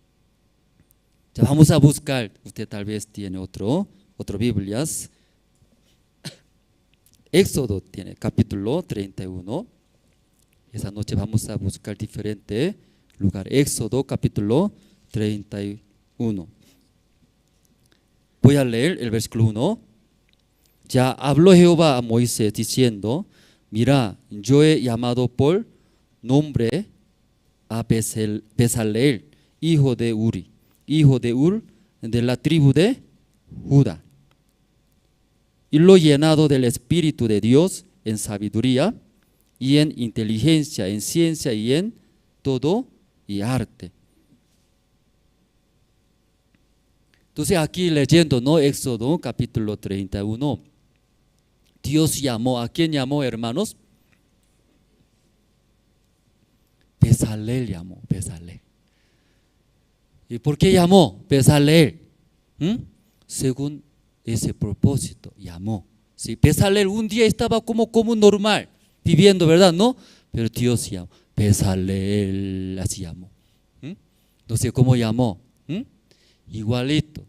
Ya vamos a buscar, usted tal vez tiene otro Biblias. Éxodo tiene capítulo 31. Esa noche vamos a buscar diferente lugar. Éxodo capítulo 31. Voy a leer el versículo 1. Ya habló Jehová a Moisés diciendo, mira, yo he llamado por nombre a Bezaleel, hijo de Uri, hijo de Ur, de la tribu de Judá, y lo he llenado del Espíritu de Dios en sabiduría y en inteligencia, en ciencia y en todo y arte. Entonces aquí leyendo, ¿no? Éxodo capítulo 31. Dios llamó, ¿a quién llamó, hermanos? Bezalel llamó, Bezalel. ¿Y por qué llamó Bezalel? Según ese propósito llamó. ¿Sí? Bezalel un día estaba como normal, viviendo, ¿verdad? ¿No? Pero Dios llamó, Bezalel, así llamó. No sé cómo llamó. Igualito.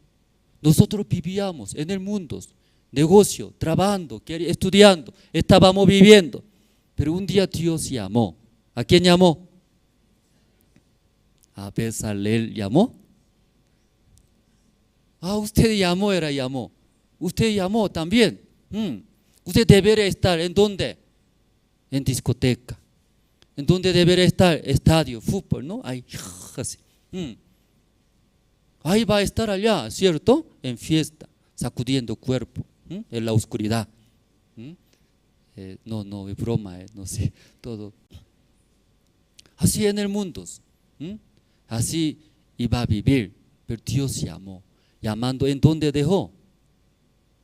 Nosotros vivíamos en el mundo, negocio, trabajando, estudiando, estábamos viviendo. Pero un día Dios llamó. ¿A quién llamó? A Bezalel llamó. Usted llamó. Usted llamó también. Usted debería estar ¿en dónde? En discoteca. ¿En dónde debería estar? Estadio, fútbol, ¿no? Ahí, así. Ahí va a estar allá, ¿cierto? En fiesta, sacudiendo cuerpo, en la oscuridad. No, es broma, no sé, todo. Así en el mundo, así iba a vivir, pero Dios llamó, llamando, ¿en dónde dejó?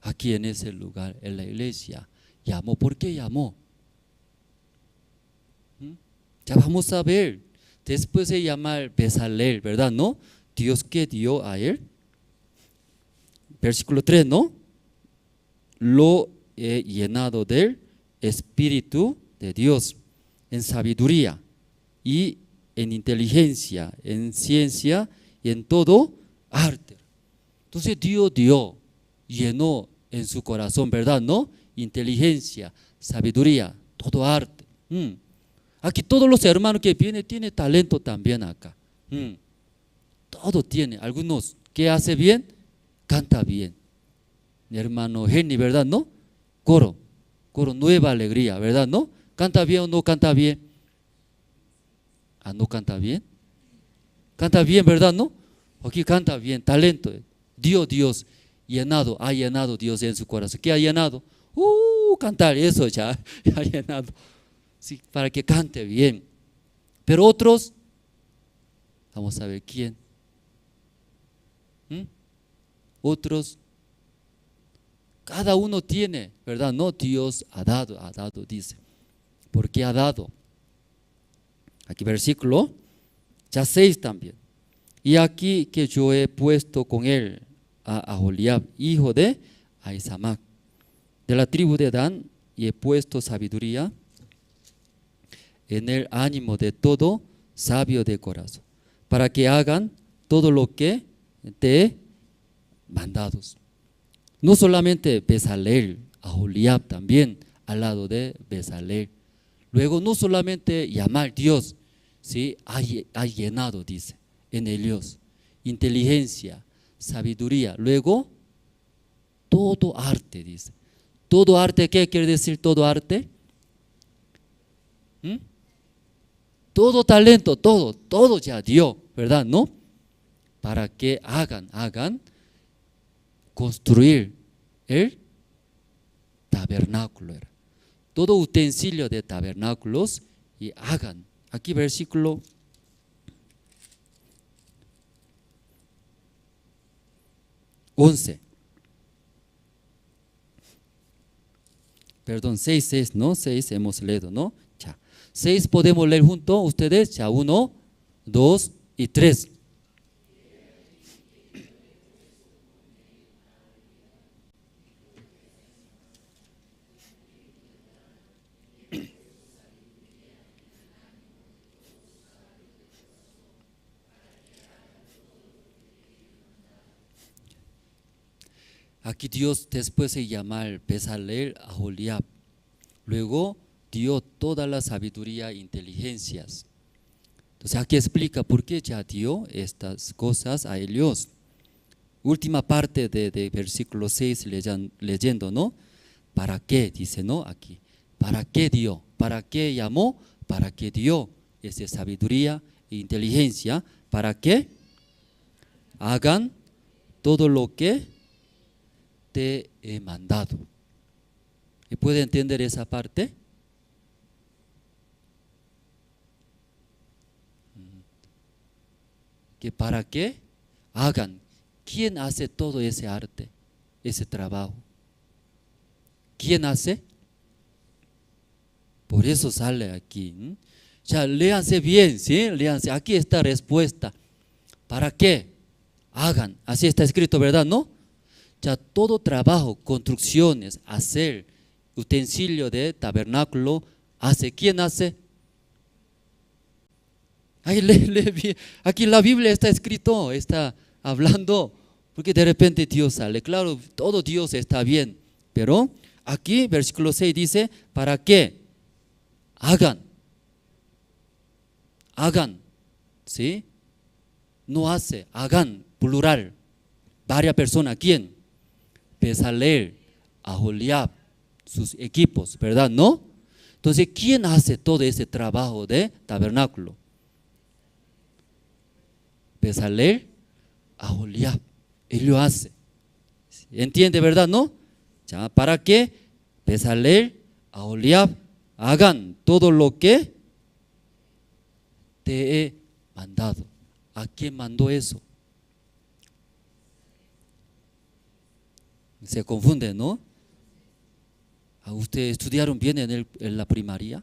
Aquí en ese lugar, en la iglesia, llamó. ¿Por qué llamó? Ya vamos a ver, después de llamar Bezalel, ¿verdad? ¿No? Dios, ¿qué dio a él? Versículo 3, ¿no? Lo he llenado del Espíritu de Dios, en sabiduría y en inteligencia, en ciencia y en todo arte. Entonces Dios llenó en su corazón, ¿verdad? ¿No? Inteligencia, sabiduría, todo arte. Aquí todos los hermanos que vienen tienen talento también acá. Todo tiene. Algunos que hace bien, canta bien. Mi hermano Henry, ¿verdad? ¿No? Coro, nueva alegría, ¿verdad? ¿No? ¿Canta bien o no canta bien? ¿No canta bien? Canta bien, ¿verdad? ¿No? Aquí canta bien, talento. Dios ha llenado Dios en su corazón. ¿Qué ha llenado? Cantar, eso ya ha llenado. Sí, para que cante bien. Pero otros, vamos a ver quién. Otros, cada uno tiene, ¿verdad? No, Dios ha dado, dice. ¿Por qué ha dado? Aquí versículo, ya 6 también. Y aquí que yo he puesto con él a Aholiab, hijo de Ahisamac, de la tribu de Dan, y he puesto sabiduría en el ánimo de todo sabio de corazón, para que hagan todo lo que te he mandado. No solamente Bezalel, Aholiab también al lado de Bezalel. Luego no solamente llamar Dios, ¿sí? Ha llenado, dice, en ellos inteligencia, sabiduría. Luego todo arte, dice. Todo arte, ¿qué quiere decir todo arte? Todo talento, todo ya dio, ¿verdad? ¿No? Para que hagan construir el tabernáculo. Todo utensilio de tabernáculos y hagan. Aquí versículo 11. Perdón, 6, ¿no? 6 hemos leído, ¿no? Ya. 6 podemos leer juntos, ustedes, ya 1, 2 y 3. Aquí Dios, después de llamar Bezalel a Aholiab, luego dio toda la sabiduría e inteligencias. Entonces aquí explica por qué ya dio estas cosas a ellos. Última parte de versículo 6 leyendo, ¿no? ¿Para qué? Dice, ¿no? Aquí. ¿Para qué dio? ¿Para qué llamó? ¿Para qué dio esa sabiduría e inteligencia? ¿Para qué? Hagan todo lo que te he mandado. ¿Y puede entender esa parte? ¿Que para qué hagan? ¿Quién hace todo ese arte, ese trabajo? ¿Quién hace? Por eso sale aquí. Ya léanse bien, ¿sí? Léanse. Aquí está la respuesta. ¿Para qué? Hagan. Así está escrito, ¿verdad? ¿No? Ya todo trabajo, construcciones, hacer, utensilio de tabernáculo, hace. ¿Quién hace? Ahí lee bien. Aquí la Biblia está escrito, está hablando, porque de repente Dios sale. Claro, todo Dios está bien, pero aquí versículo 6 dice, ¿para qué? Hagan. Hagan, ¿sí? No hace, hagan, plural. Varias personas, ¿quién? Bezalel, Aholiab, sus equipos, ¿verdad? ¿No? Entonces, ¿quién hace todo ese trabajo de tabernáculo? Bezalel, Aholiab, él lo hace. ¿Entiende, verdad? ¿No? Ya, ¿para qué? Bezalel, Aholiab, hagan todo lo que te he mandado. ¿A quién mandó eso? Se confunde, ¿no? ¿A ustedes estudiaron bien en la primaria?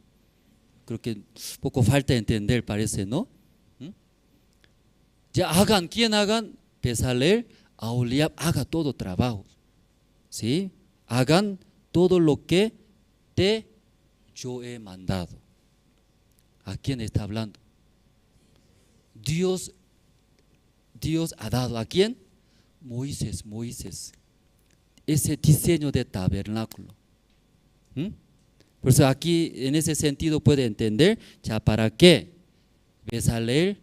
Creo que poco falta entender, parece, ¿no? Ya hagan, ¿quién hagan? Bezalel, Aholiab, haga todo trabajo, ¿sí? Hagan todo lo que yo he mandado. ¿A quién está hablando? Dios ha dado, ¿a quién? Moisés, ese diseño de tabernáculo. Por eso aquí en ese sentido puede entender, ya para qué Bezalel,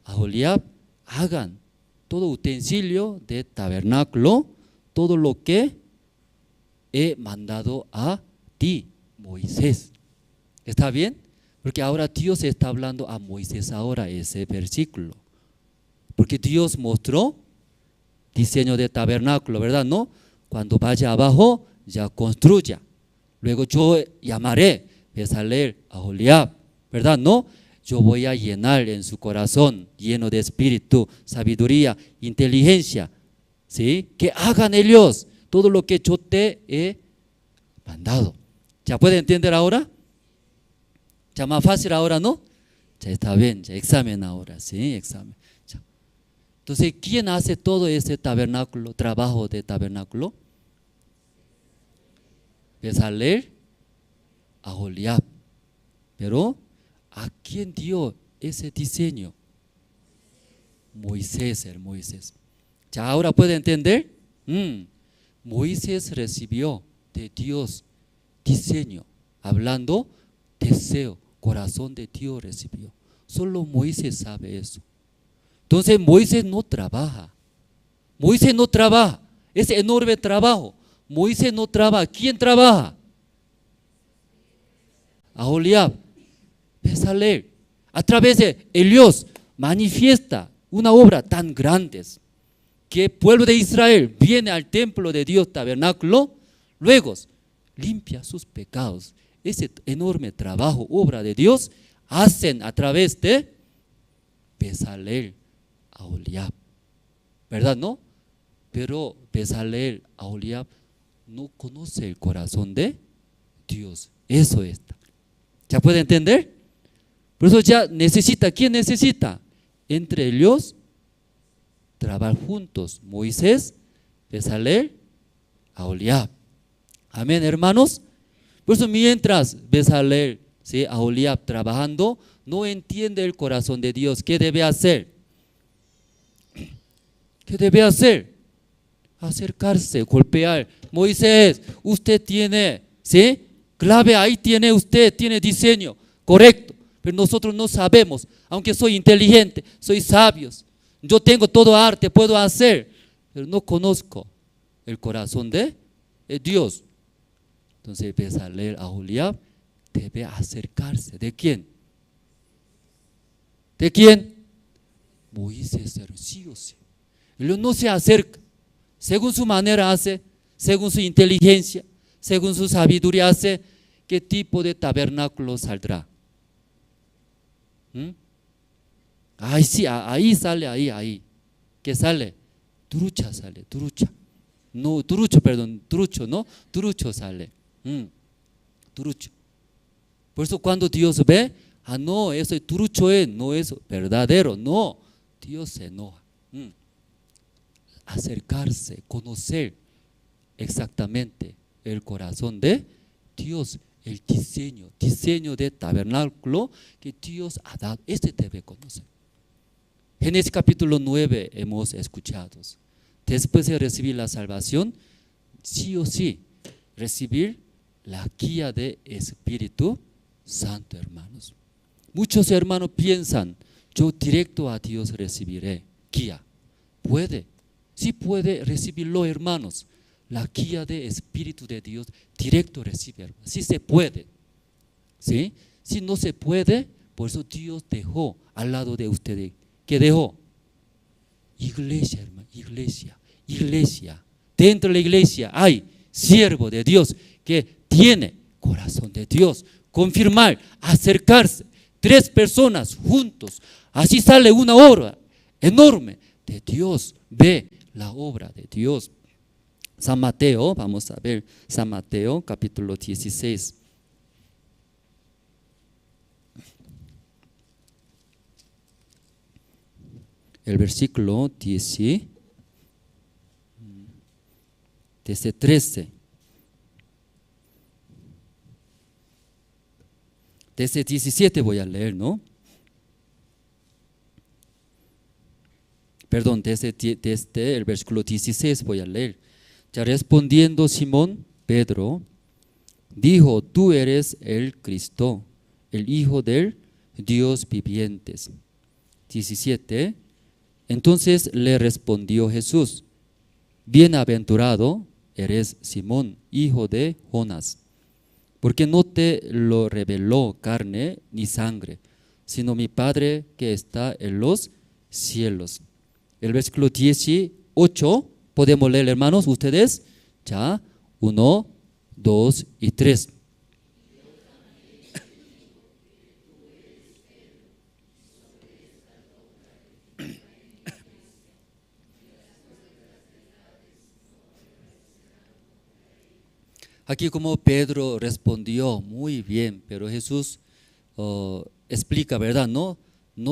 Aholiab, hagan todo utensilio de tabernáculo, todo lo que he mandado a ti, Moisés. ¿Está bien? Porque ahora Dios está hablando a Moisés ahora ese versículo. Porque Dios mostró diseño de tabernáculo, ¿verdad? ¿No? Cuando vaya abajo, ya construya. Luego yo llamaré Bezalel, Aholiab, ¿verdad? ¿No? Yo voy a llenar en su corazón, lleno de espíritu, sabiduría, inteligencia, ¿sí? Que hagan ellos todo lo que yo te he mandado. ¿Ya puede entender ahora? Ya más fácil ahora, ¿no? Ya está bien, ya examen ahora, ¿sí? Examen. Ya. Entonces, ¿quién hace todo ese tabernáculo, trabajo de tabernáculo? Bezalel, Aholiab. Pero, ¿a quién dio ese diseño? Moisés. ¿Ya ahora puede entender? Moisés recibió de Dios diseño, hablando deseo, corazón de Dios recibió. Solo Moisés sabe eso. Entonces Moisés no trabaja. Es enorme trabajo. Moisés no trabaja. ¿Quién trabaja? Aholiab, Bezalel. A través de ellos manifiesta una obra tan grande que el pueblo de Israel viene al templo de Dios tabernáculo, luego limpia sus pecados. Ese enorme trabajo, obra de Dios, hacen a través de Bezalel, Aholiab, ¿verdad? ¿No? Pero Bezalel, Aholiab no conoce el corazón de Dios. Eso está. ¿Ya puede entender? Por eso ya necesita, ¿quién necesita? Entre ellos trabajar juntos, Moisés, Bezalel, Aholiab. Amén, hermanos. Por eso mientras Bezalel, ¿sí? Aholiab trabajando, no entiende el corazón de Dios. ¿Qué debe hacer? ¿Qué debe hacer? Acercarse, golpear. Moisés, usted tiene, ¿sí? Clave, ahí tiene usted, tiene diseño, correcto. Pero nosotros no sabemos, aunque soy inteligente, soy sabio, yo tengo todo arte, puedo hacer, pero no conozco el corazón de Dios. Entonces Bezalel, Aholiab debe acercarse. ¿De quién? ¿De quién? Moisés, sí o sí. Él no se acerca, según su manera hace, según su inteligencia, según su sabiduría hace qué tipo de tabernáculo saldrá. Ahí sí, ahí sale, ahí. ¿Qué sale? Trucha sale, trucha. No, trucho, perdón, trucho, ¿no? Trucho sale. Trucho. Por eso cuando Dios ve, no, eso es trucho, no es verdadero. No, Dios se enoja. Acercarse, conocer exactamente el corazón de Dios, el diseño de tabernáculo que Dios ha dado. Este debe conocer. Génesis capítulo 9 hemos escuchado. Después de recibir la salvación, sí o sí, recibir la guía de Espíritu Santo, hermanos. Muchos hermanos piensan, yo directo a Dios recibiré guía. Puede, sí puede recibirlo, hermanos. La guía de Espíritu de Dios directo recibir. Sí se puede. ¿Sí? Si no se puede, por eso Dios dejó al lado de ustedes. ¿Qué dejó? Iglesia, hermano, iglesia. Dentro de la iglesia hay siervo de Dios que tiene corazón de Dios. Confirmar, acercarse, 3 personas juntos. Así sale una obra enorme de Dios. Ve la obra de Dios. San Mateo, vamos a ver, San Mateo capítulo 16. El versículo 10, desde 13. Desde 17 voy a leer, ¿no? Perdón, desde el versículo 16 voy a leer. Ya respondiendo Simón Pedro, dijo, tú eres el Cristo, el Hijo del Dios viviente. 17. Entonces le respondió Jesús, bienaventurado eres Simón, hijo de Jonás, porque no te lo reveló carne ni sangre, sino mi Padre que está en los cielos. El versículo 18, podemos leer, hermanos, ustedes, ya, 1, 2 y 3. Aquí como Pedro respondió muy bien, pero Jesús explica, ¿verdad? No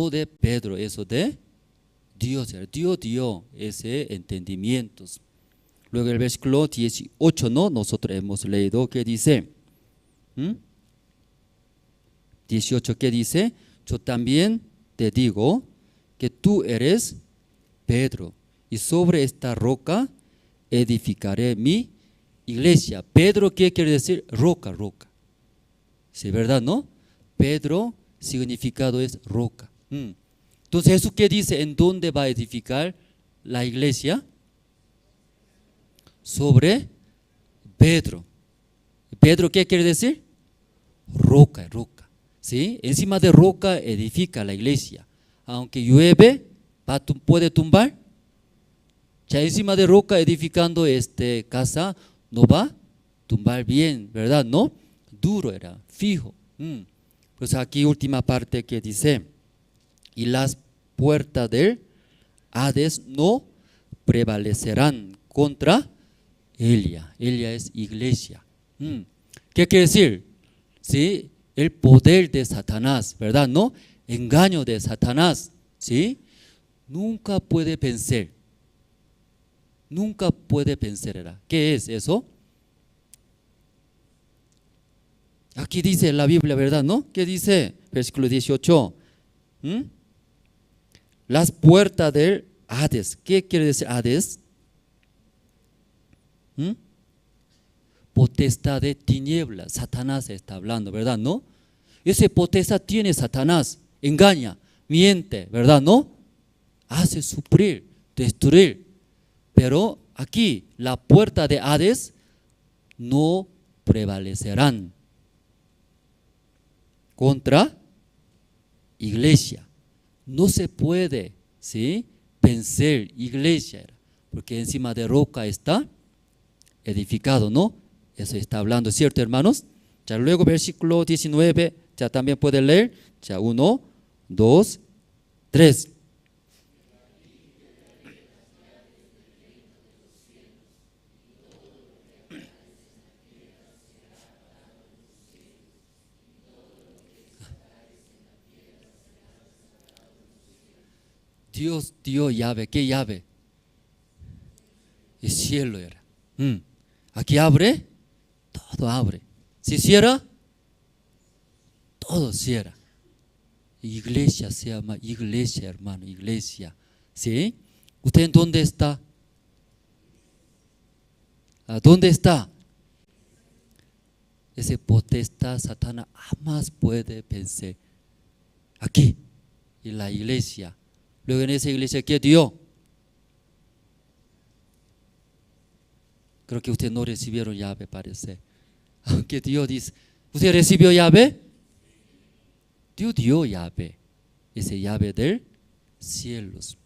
de Pedro, eso de Dios. Dios dio ese entendimiento. Luego el versículo 18, ¿no? Nosotros hemos leído que dice, 18, ¿qué dice? Yo también te digo que tú eres Pedro, y sobre esta roca edificaré mi iglesia. Pedro, ¿qué quiere decir? Roca. Sí, ¿verdad? ¿No? Pedro, significado es roca. Entonces, ¿eso qué dice? ¿En dónde va a edificar la iglesia? Sobre Pedro. ¿Pedro qué quiere decir? Roca. ¿Sí? Encima de roca edifica la iglesia. Aunque llueve, ¿puede tumbar? Ya encima de roca edificando casa, no va a tumbar bien, ¿verdad? No, duro era, fijo. Pues aquí última parte que dice, y las puertas del Hades no prevalecerán contra ella. Ella es iglesia. ¿Qué quiere decir? ¿Sí? El poder de Satanás, ¿verdad? No, engaño de Satanás, ¿sí? Nunca puede vencer. Nunca puede vencer. ¿Qué es eso? Aquí dice la Biblia, ¿verdad? ¿No? ¿Qué dice? Versículo 18. Las puertas del Hades. ¿Qué quiere decir Hades? Potestad de tinieblas. Satanás está hablando, ¿verdad? ¿No? Ese potestad tiene Satanás. Engaña, miente, ¿verdad? ¿No? Hace sufrir, destruir. Pero aquí la puerta de Hades no prevalecerán contra iglesia. No se puede, ¿sí?, vencer iglesia, porque encima de roca está edificado, ¿no? Eso está hablando, ¿cierto, hermanos? Ya luego versículo 19, ya también puede leer. Ya 1, 2, 3. Dios dio llave. ¿Qué llave? El cielo era. Aquí abre, todo abre. Si cierra, todo cierra. Iglesia se llama iglesia, hermano, iglesia. ¿Sí? ¿Usted en dónde está? ¿A dónde está? Ese potestad Satanás jamás puede vencer. Aquí, en la iglesia. Luego en esa iglesia, ¿qué dio? Creo que usted no recibieron llave, parece. Aunque Dios dice, ¿usted recibió llave? Dios dio llave. Esa llave del cielos.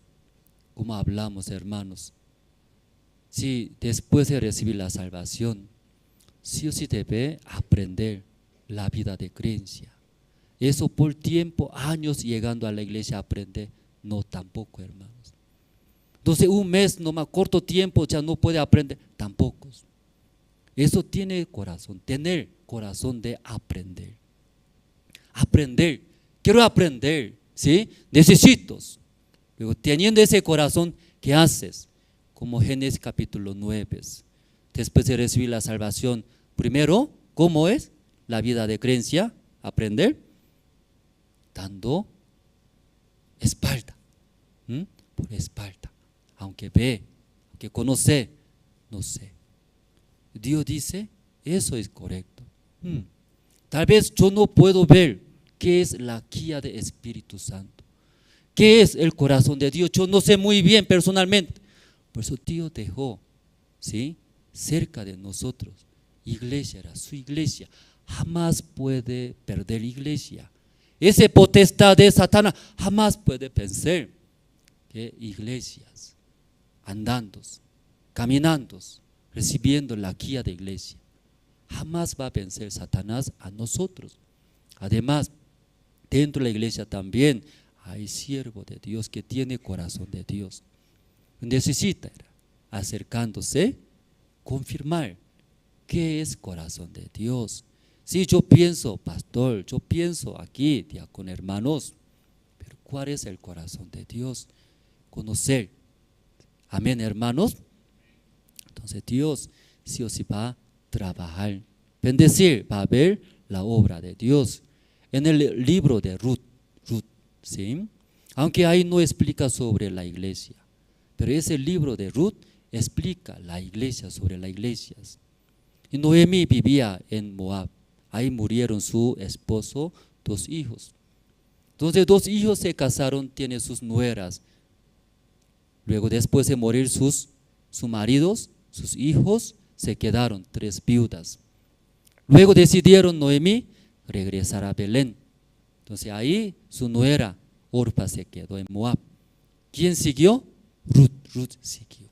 Como hablamos, hermanos. Si después de recibir la salvación, sí o sí debe aprender la vida de creencia. Eso por tiempo, años llegando a la iglesia a aprender. No, tampoco, hermanos. Entonces un mes, nomás corto tiempo, ya no puede aprender. Tampoco. Eso tiene corazón, tener corazón de aprender. Aprender, quiero aprender, ¿sí? Necesito. Luego, teniendo ese corazón, ¿qué haces? Como Génesis capítulo 9. Después de recibir la salvación, primero, ¿cómo es la vida de creencia? Aprender, dando espalda. Por espalda, aunque ve, aunque conoce, no sé. Dios dice, eso es correcto. Tal vez yo no puedo ver qué es la guía del Espíritu Santo, qué es el corazón de Dios. Yo no sé muy bien personalmente. Por eso Dios dejó, ¿sí?, cerca de nosotros. Iglesia era su iglesia. Jamás puede perder iglesia. Ese potestad de Satanás jamás puede vencer. Iglesias, andando, caminando, recibiendo la guía de iglesia. Jamás va a vencer Satanás a nosotros. Además, dentro de la iglesia también hay siervo de Dios que tiene corazón de Dios. Necesita acercándose, confirmar qué es corazón de Dios. Si yo pienso, pastor, yo pienso aquí, diácono, hermanos, pero ¿cuál es el corazón de Dios? Conocer. Amén, hermanos. Entonces Dios sí o sí va a trabajar, bendecir, va a ver la obra de Dios. En el libro de Ruth, ¿sí?, aunque ahí no explica sobre la iglesia, pero ese libro de Ruth explica la iglesia, sobre las iglesias. Y Noemí vivía en Moab. Ahí murieron su esposo, 2 hijos. Entonces 2 hijos se casaron, tienen sus nueras. Luego después de morir sus maridos, sus hijos, se quedaron 3 viudas. Luego decidieron Noemí regresar a Belén. Entonces ahí su nuera Orpa se quedó en Moab. ¿Quién siguió? Ruth siguió.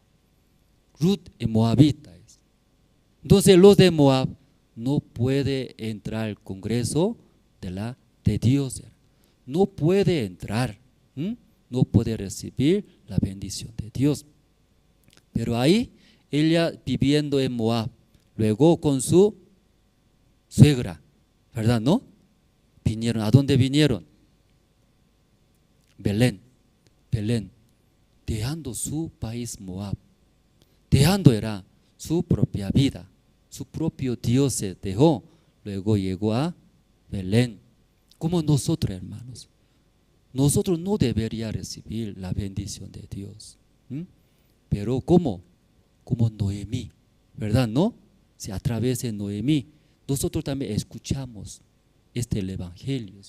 Ruth es moabita. Entonces los de Moab no puede entrar al Congreso de Dios. No puede entrar. No puede recibir la bendición de Dios. Pero ahí ella viviendo en Moab, luego con su suegra, ¿verdad? ¿No? Vinieron. ¿A dónde vinieron? Belén, dejando su país Moab, dejando era su propia vida, su propio Dios se dejó, luego llegó a Belén. Como nosotros, hermanos, nosotros no deberíamos recibir la bendición de Dios, pero como Noemí, ¿verdad? ¿No? Si a través de Noemí nosotros también escuchamos el evangelio,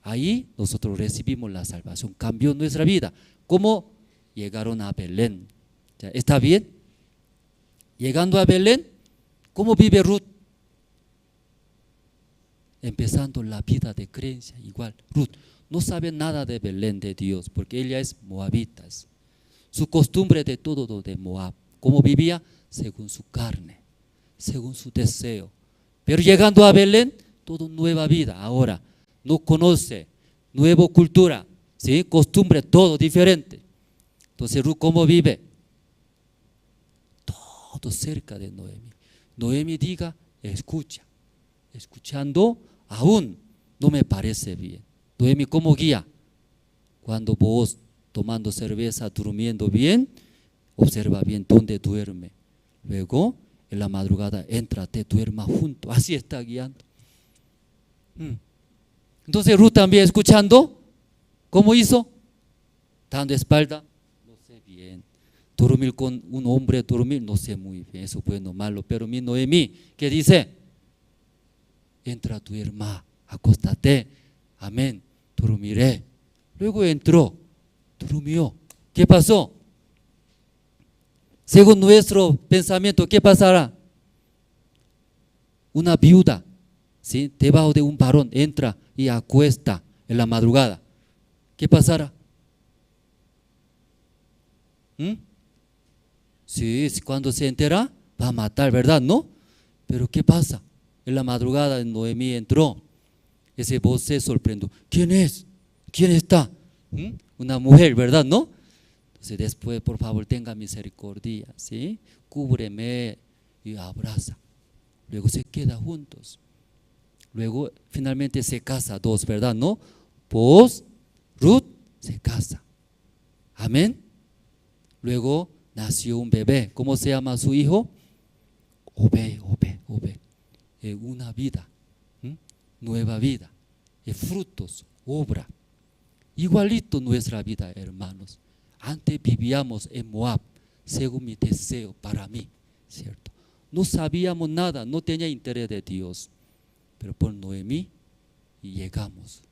ahí nosotros recibimos la salvación, cambió nuestra vida. ¿Cómo? Llegaron a Belén. ¿Está bien? Llegando a Belén, ¿cómo vive Ruth? Empezando la vida de creencia, igual. Ruth no sabe nada de Belén, de Dios, porque ella es moabita. Su costumbre de todo de Moab. ¿Cómo vivía? Según su carne, según su deseo. Pero llegando a Belén, todo nueva vida. Ahora no conoce, nueva cultura, ¿sí? Costumbre, todo diferente. Entonces Ruth, ¿cómo vive? Todo cerca de Noemi. Noemi diga, escucha. Escuchando, aún no me parece bien. Noemi, ¿cómo guía? Cuando vos tomando cerveza, durmiendo bien, observa bien dónde duerme. Luego, en la madrugada, éntrate, duerma junto. Así está guiando. Entonces Ruth también escuchando, ¿cómo hizo? Dando espalda, no sé bien. Dormir con un hombre, dormir, no sé muy bien, eso es bueno o malo. Pero mi Noemí, ¿qué dice? Entra, duerma, acostate, amén, dormiré. Luego entró, durmió. ¿Qué pasó? Según nuestro pensamiento, ¿qué pasará? Una viuda, ¿sí? Debajo de un varón entra y acuesta en la madrugada. ¿Qué pasará? Sí, cuando se entera va a matar, ¿verdad? ¿No? Pero ¿qué pasa? En la madrugada Noemí entró. Ese voz se sorprendió. ¿Quién es? ¿Quién está? Una mujer, ¿verdad? ¿No? Entonces después, por favor, tenga misericordia, ¿sí? Cúbreme y abraza. Luego se quedan juntos. Luego finalmente se casa dos, ¿verdad? ¿No? Pues Ruth se casa. Amén. Luego nació un bebé. ¿Cómo se llama su hijo? Obed. Una vida, nueva vida, frutos, obra. Igualito nuestra vida, hermanos. Antes vivíamos en Moab, según mi deseo para mí, ¿cierto? No sabíamos nada, no tenía interés de Dios. Pero por Noemí llegamos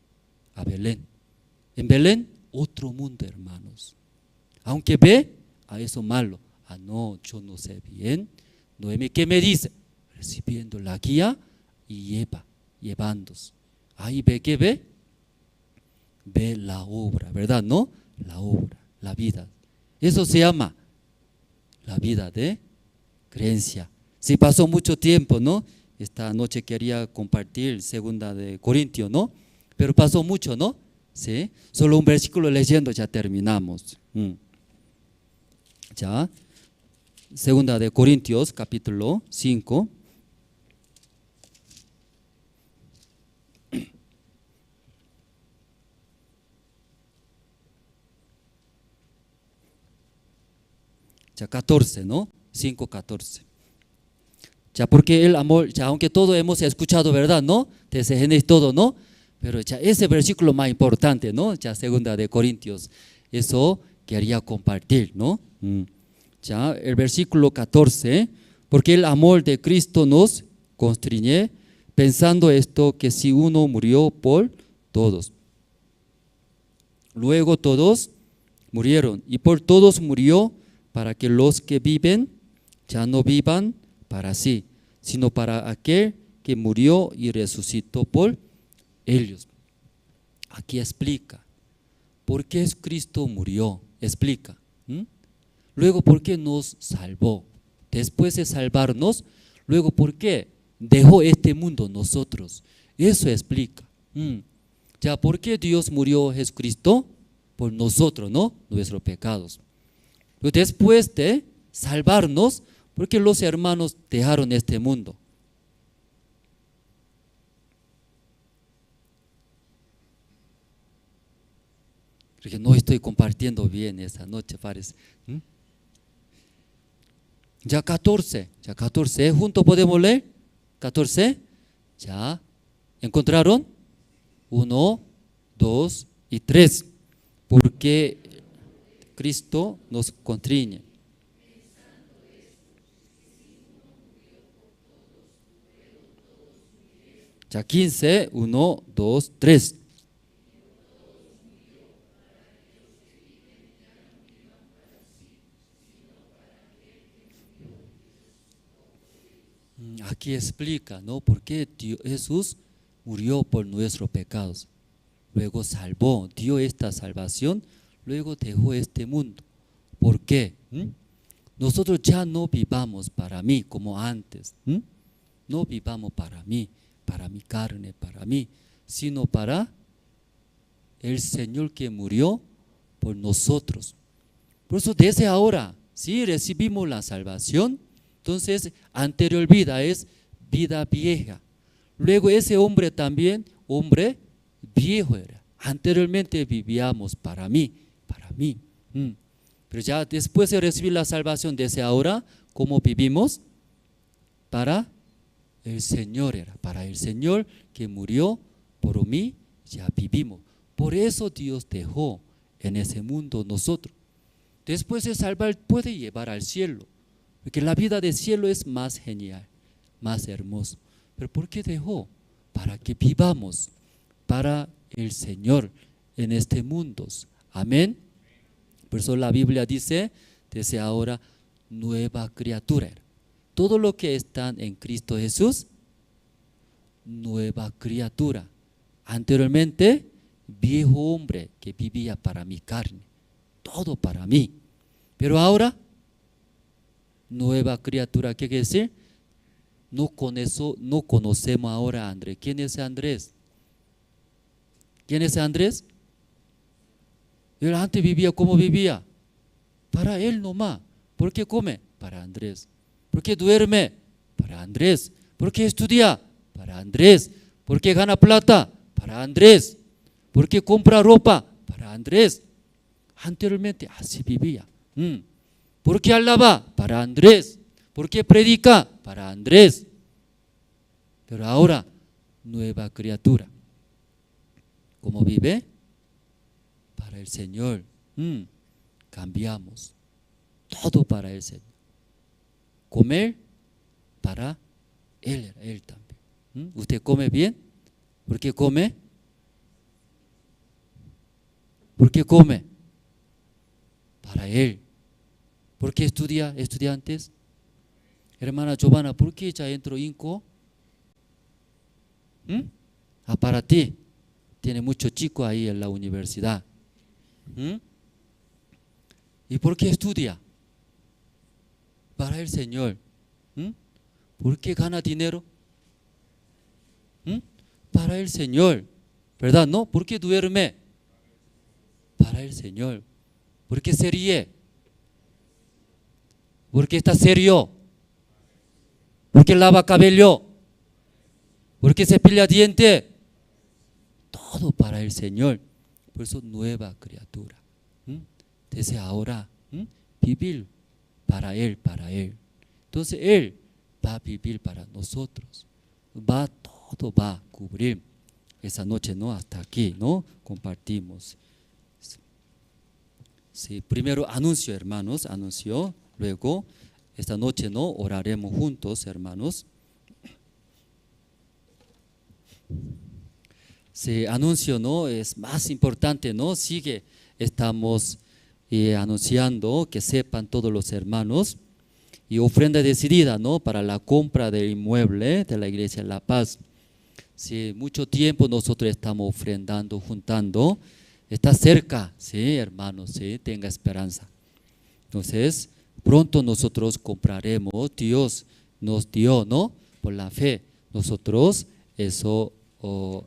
a Belén. En Belén, otro mundo, hermanos. Aunque ve a eso malo. No, yo no sé bien. Noemí, ¿qué me dice? Recibiendo la guía y llevándose. Ahí ve, ¿qué ve? Ve la obra, ¿verdad? ¿No? La obra, la vida. Eso se llama la vida de creencia. Sí, pasó mucho tiempo, ¿no? Esta noche quería compartir 2 de Corintios, ¿no? Pero pasó mucho, ¿no? Sí, solo un versículo leyendo ya terminamos. Ya, 2 de Corintios, capítulo 5. Ya 14, ¿no? 5:14. Ya porque el amor, ya aunque todo hemos escuchado, ¿verdad? ¿No? Desde Génesis todo, ¿no? Pero ya ese versículo más importante, ¿no? Ya 2 de Corintios. Eso quería compartir, ¿no? Ya el versículo 14. Porque el amor de Cristo nos constriñe, pensando esto, que si uno murió por todos, luego todos murieron, y por todos murió, para que los que viven ya no vivan para sí, sino para aquel que murió y resucitó por ellos. Aquí explica por qué Cristo murió, explica. Luego por qué nos salvó, después de salvarnos, luego por qué dejó este mundo nosotros, eso explica. Ya por qué Dios murió Jesucristo por nosotros, ¿no? Nuestros pecados. Después de salvarnos, porque los hermanos dejaron este mundo. Porque no estoy compartiendo bien esta noche, parece. Ya 14, juntos podemos leer. 14, ya. ¿Encontraron? 1, 2 y 3. Porque Cristo nos constriñe. Ya 15, 1, 2, 3. Aquí explica, ¿no? Por qué Jesús murió por nuestros pecados. Luego salvó, dio esta salvación, luego dejó este mundo. ¿Por qué? nosotros ya no vivamos para mí como antes. No vivamos para mí, para mi carne, para mí, sino para el Señor que murió por nosotros. Por eso desde ahora, si recibimos la salvación, entonces anterior vida es vida vieja. Luego ese hombre también, hombre viejo era. Anteriormente vivíamos para mí, para mí. Pero ya después de recibir la salvación, desde ahora, ¿cómo vivimos? Para el Señor era, para el Señor que murió por mí, ya vivimos. Por eso Dios dejó en ese mundo nosotros. Después de salvar puede llevar al cielo, porque la vida del cielo es más genial, más hermoso. Pero ¿por qué dejó? Para que vivamos para el Señor en este mundo. Amén. Por eso la Biblia dice, desde ahora, nueva criatura. Todo lo que están en Cristo Jesús, nueva criatura. Anteriormente, viejo hombre que vivía para mi carne, todo para mí. Pero ahora, nueva criatura, ¿qué quiere decir? No conocemos ahora a Andrés. ¿Quién es Andrés? ¿Quién es Andrés? Él antes vivía, ¿cómo vivía? Para él nomás. ¿Por qué come? Para Andrés. ¿Por qué duerme? Para Andrés. ¿Por qué estudia? Para Andrés. ¿Por qué gana plata? Para Andrés. ¿Por qué compra ropa? Para Andrés. Anteriormente así vivía. ¿Por qué alaba? Para Andrés. ¿Por qué predica? Para Andrés. Pero ahora, nueva criatura. ¿Cómo vive? Para el Señor. Cambiamos. Todo para el Señor. Comer para Él también. ¿Usted come bien? ¿Por qué come? ¿Por qué come? Para Él. ¿Por qué estudia, estudiantes? Hermana Giovanna, ¿por qué ya entró INCO? Para ti. Tiene muchos chicos ahí en la universidad. ¿Y por qué estudia? Para el Señor. ¿Por qué gana dinero? Para el Señor. ¿Verdad? ¿No? ¿Por qué duerme? Para el Señor. ¿Por qué se ríe? ¿Por qué está serio? ¿Por qué lava cabello? ¿Por qué cepilla diente? Todo para el Señor. Por eso nueva criatura. Desde ahora vivir para Él, para Él. Entonces Él va a vivir para nosotros. Todo va a cubrir. Esa noche, ¿no? Hasta aquí, ¿no? Compartimos. Sí, primero anuncio, hermanos, anunció. Luego, esta noche, ¿no? Oraremos juntos, hermanos. Sí, anuncio, ¿no? Es más importante, ¿no? Estamos anunciando que sepan todos los hermanos. Y ofrenda decidida, ¿no? Para la compra del inmueble de la Iglesia La Paz. Sí, mucho tiempo nosotros estamos ofrendando, juntando. Está cerca, sí, hermanos, sí, tenga esperanza. Entonces, pronto nosotros compraremos. Dios nos dio, ¿no? Por la fe. Nosotros eso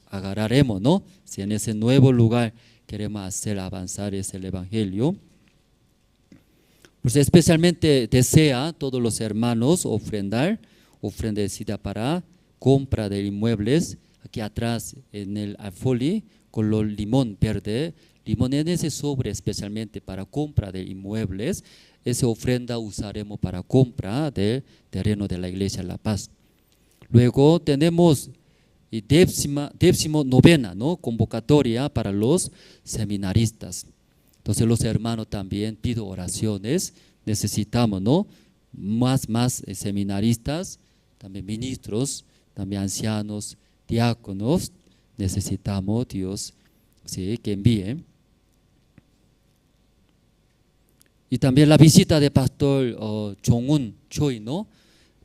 agarraremos, ¿no? Si en ese nuevo lugar queremos hacer avanzar ese evangelio. Pues especialmente desea todos los hermanos ofrenda decidida para compra de inmuebles. Aquí atrás en el alfolí color limón verde, limón en ese sobre especialmente para compra de inmuebles. Esa ofrenda usaremos para compra del terreno de la Iglesia La Paz. Luego tenemos décimo novena, ¿no? Convocatoria para los seminaristas. Entonces los hermanos también pido oraciones, necesitamos, ¿no? Más seminaristas, también ministros, también ancianos, diáconos, necesitamos Dios, ¿sí? Que envíe. Y también la visita de pastor Jong-un Choi, ¿no?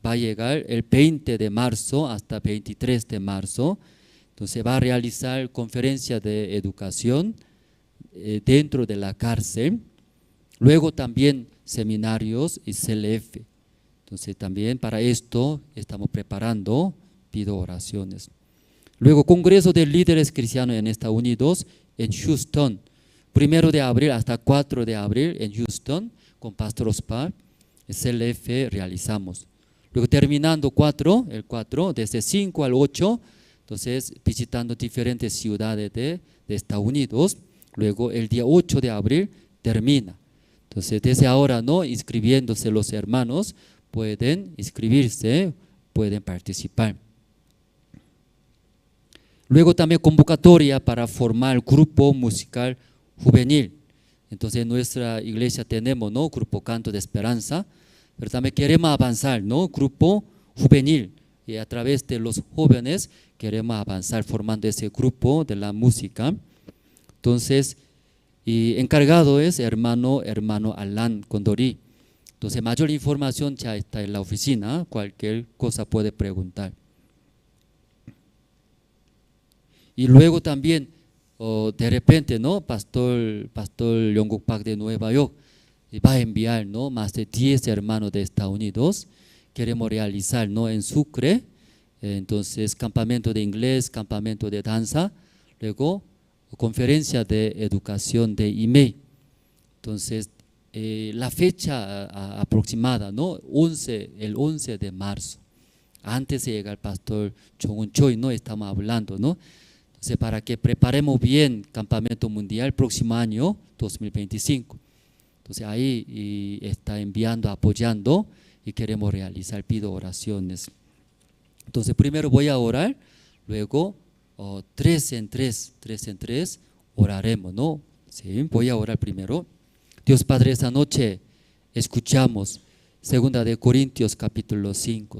Va a llegar el 20 de marzo hasta 23 de marzo. Entonces va a realizar conferencia de educación dentro de la cárcel. Luego también seminarios y CLF. Entonces también para esto estamos preparando, pido oraciones. Luego Congreso de Líderes Cristianos en Estados Unidos en Houston, 1 de abril hasta 4 de abril en Houston, con Pastor Ospar, CLF realizamos. Luego terminando el 4, desde 5 al 8, entonces visitando diferentes ciudades de Estados Unidos. Luego el día 8 de abril termina. Entonces desde ahora, ¿no?, inscribiéndose los hermanos, pueden inscribirse, pueden participar. Luego también convocatoria para formar grupo musical juvenil. Entonces en nuestra iglesia tenemos, ¿no?, grupo Canto de Esperanza, pero también queremos avanzar, ¿no?, grupo juvenil, y a través de los jóvenes queremos avanzar formando ese grupo de la música. Entonces, y encargado es hermano Alan Condori. Entonces mayor información ya está en la oficina, cualquier cosa puede preguntar. Y luego también, de repente, ¿no?, Pastor Yongguk Park de Nueva York va a enviar, ¿no?, más de 10 hermanos de Estados Unidos. Queremos realizar, ¿no?, en Sucre, entonces campamento de inglés, campamento de danza, luego conferencia de educación de IMEI. Entonces la fecha aproximada, ¿no?, el 11 de marzo. Antes de llegar el Pastor Chong Choi, ¿no?, estamos hablando, ¿no? Entonces, para que preparemos bien campamento mundial próximo año 2025. Entonces ahí está enviando, apoyando, y queremos realizar, pido oraciones. Entonces primero voy a orar, luego 3 en 3 oraremos, ¿no? Sí, voy a orar primero. Dios Padre, esta noche escuchamos 2 de Corintios capítulo 5.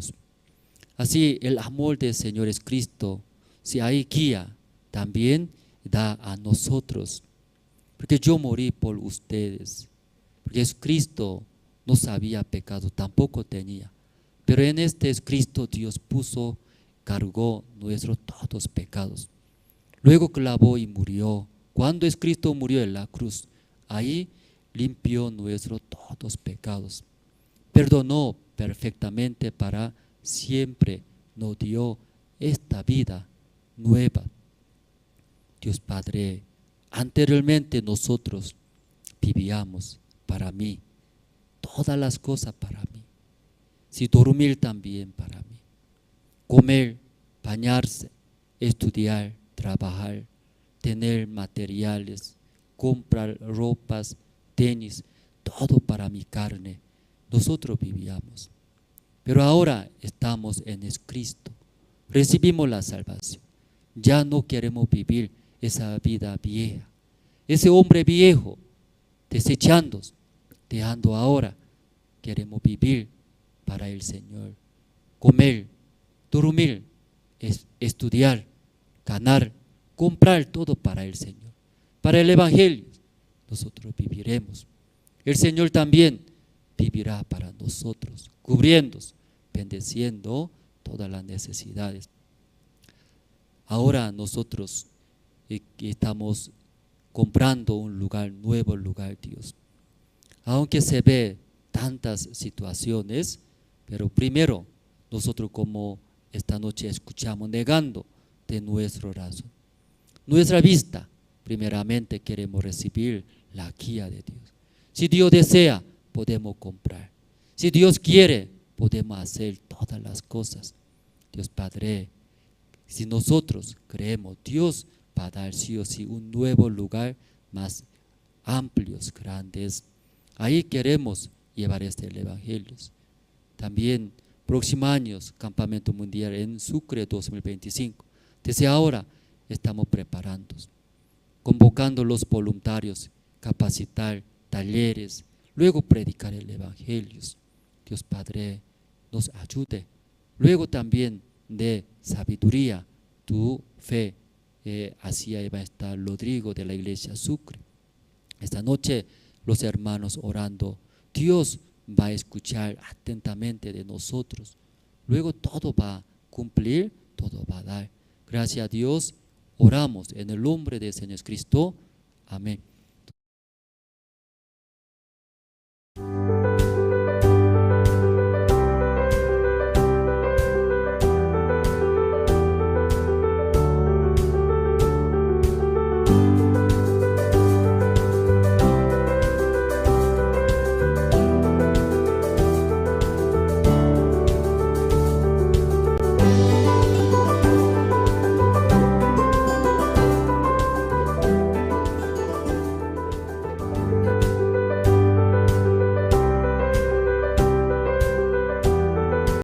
Así el amor del Señor es Cristo, si hay guía, también da a nosotros. Porque yo morí por ustedes. Porque Cristo no sabía pecado, tampoco tenía. Pero en este Cristo Dios cargó nuestros todos pecados. Luego clavó y murió. Cuando Cristo murió en la cruz, ahí limpió nuestros todos pecados. Perdonó perfectamente para siempre. Nos dio esta vida nueva. Dios Padre, anteriormente nosotros vivíamos para mí, todas las cosas para mí. Si dormir también para mí, comer, bañarse, estudiar, trabajar, tener materiales, comprar ropas, tenis, todo para mi carne. Nosotros vivíamos. Pero ahora estamos en Cristo. Recibimos la salvación. Ya no queremos vivir esa vida vieja, ese hombre viejo, desechando, dejando ahora. Queremos vivir para el Señor. Comer, dormir, estudiar, ganar, comprar todo para el Señor. Para el Evangelio, nosotros viviremos. El Señor también vivirá para nosotros, cubriendo, bendeciendo todas las necesidades. Ahora nosotros estamos comprando un lugar, nuevo lugar, Dios. Aunque se ve tantas situaciones, pero primero nosotros, como esta noche escuchamos, negando de nuestro razón, nuestra vista, primeramente queremos recibir la guía de Dios. Si Dios desea, podemos comprar. Si Dios quiere, podemos hacer todas las cosas. Dios Padre, si nosotros creemos, Dios va a dar sí o sí un nuevo lugar más amplios, grandes. Ahí queremos llevar el Evangelio. También próximos años, Campamento Mundial en Sucre 2025. Desde ahora estamos preparando, convocando los voluntarios, capacitar, talleres, luego predicar el Evangelio. Dios Padre nos ayude. Luego también de sabiduría, tu fe. Así va a estar Rodrigo de la iglesia Sucre. Esta noche los hermanos orando. Dios va a escuchar atentamente de nosotros. Luego todo va a cumplir, todo va a dar. Gracias a Dios, oramos en el nombre del Señor Cristo. Amén.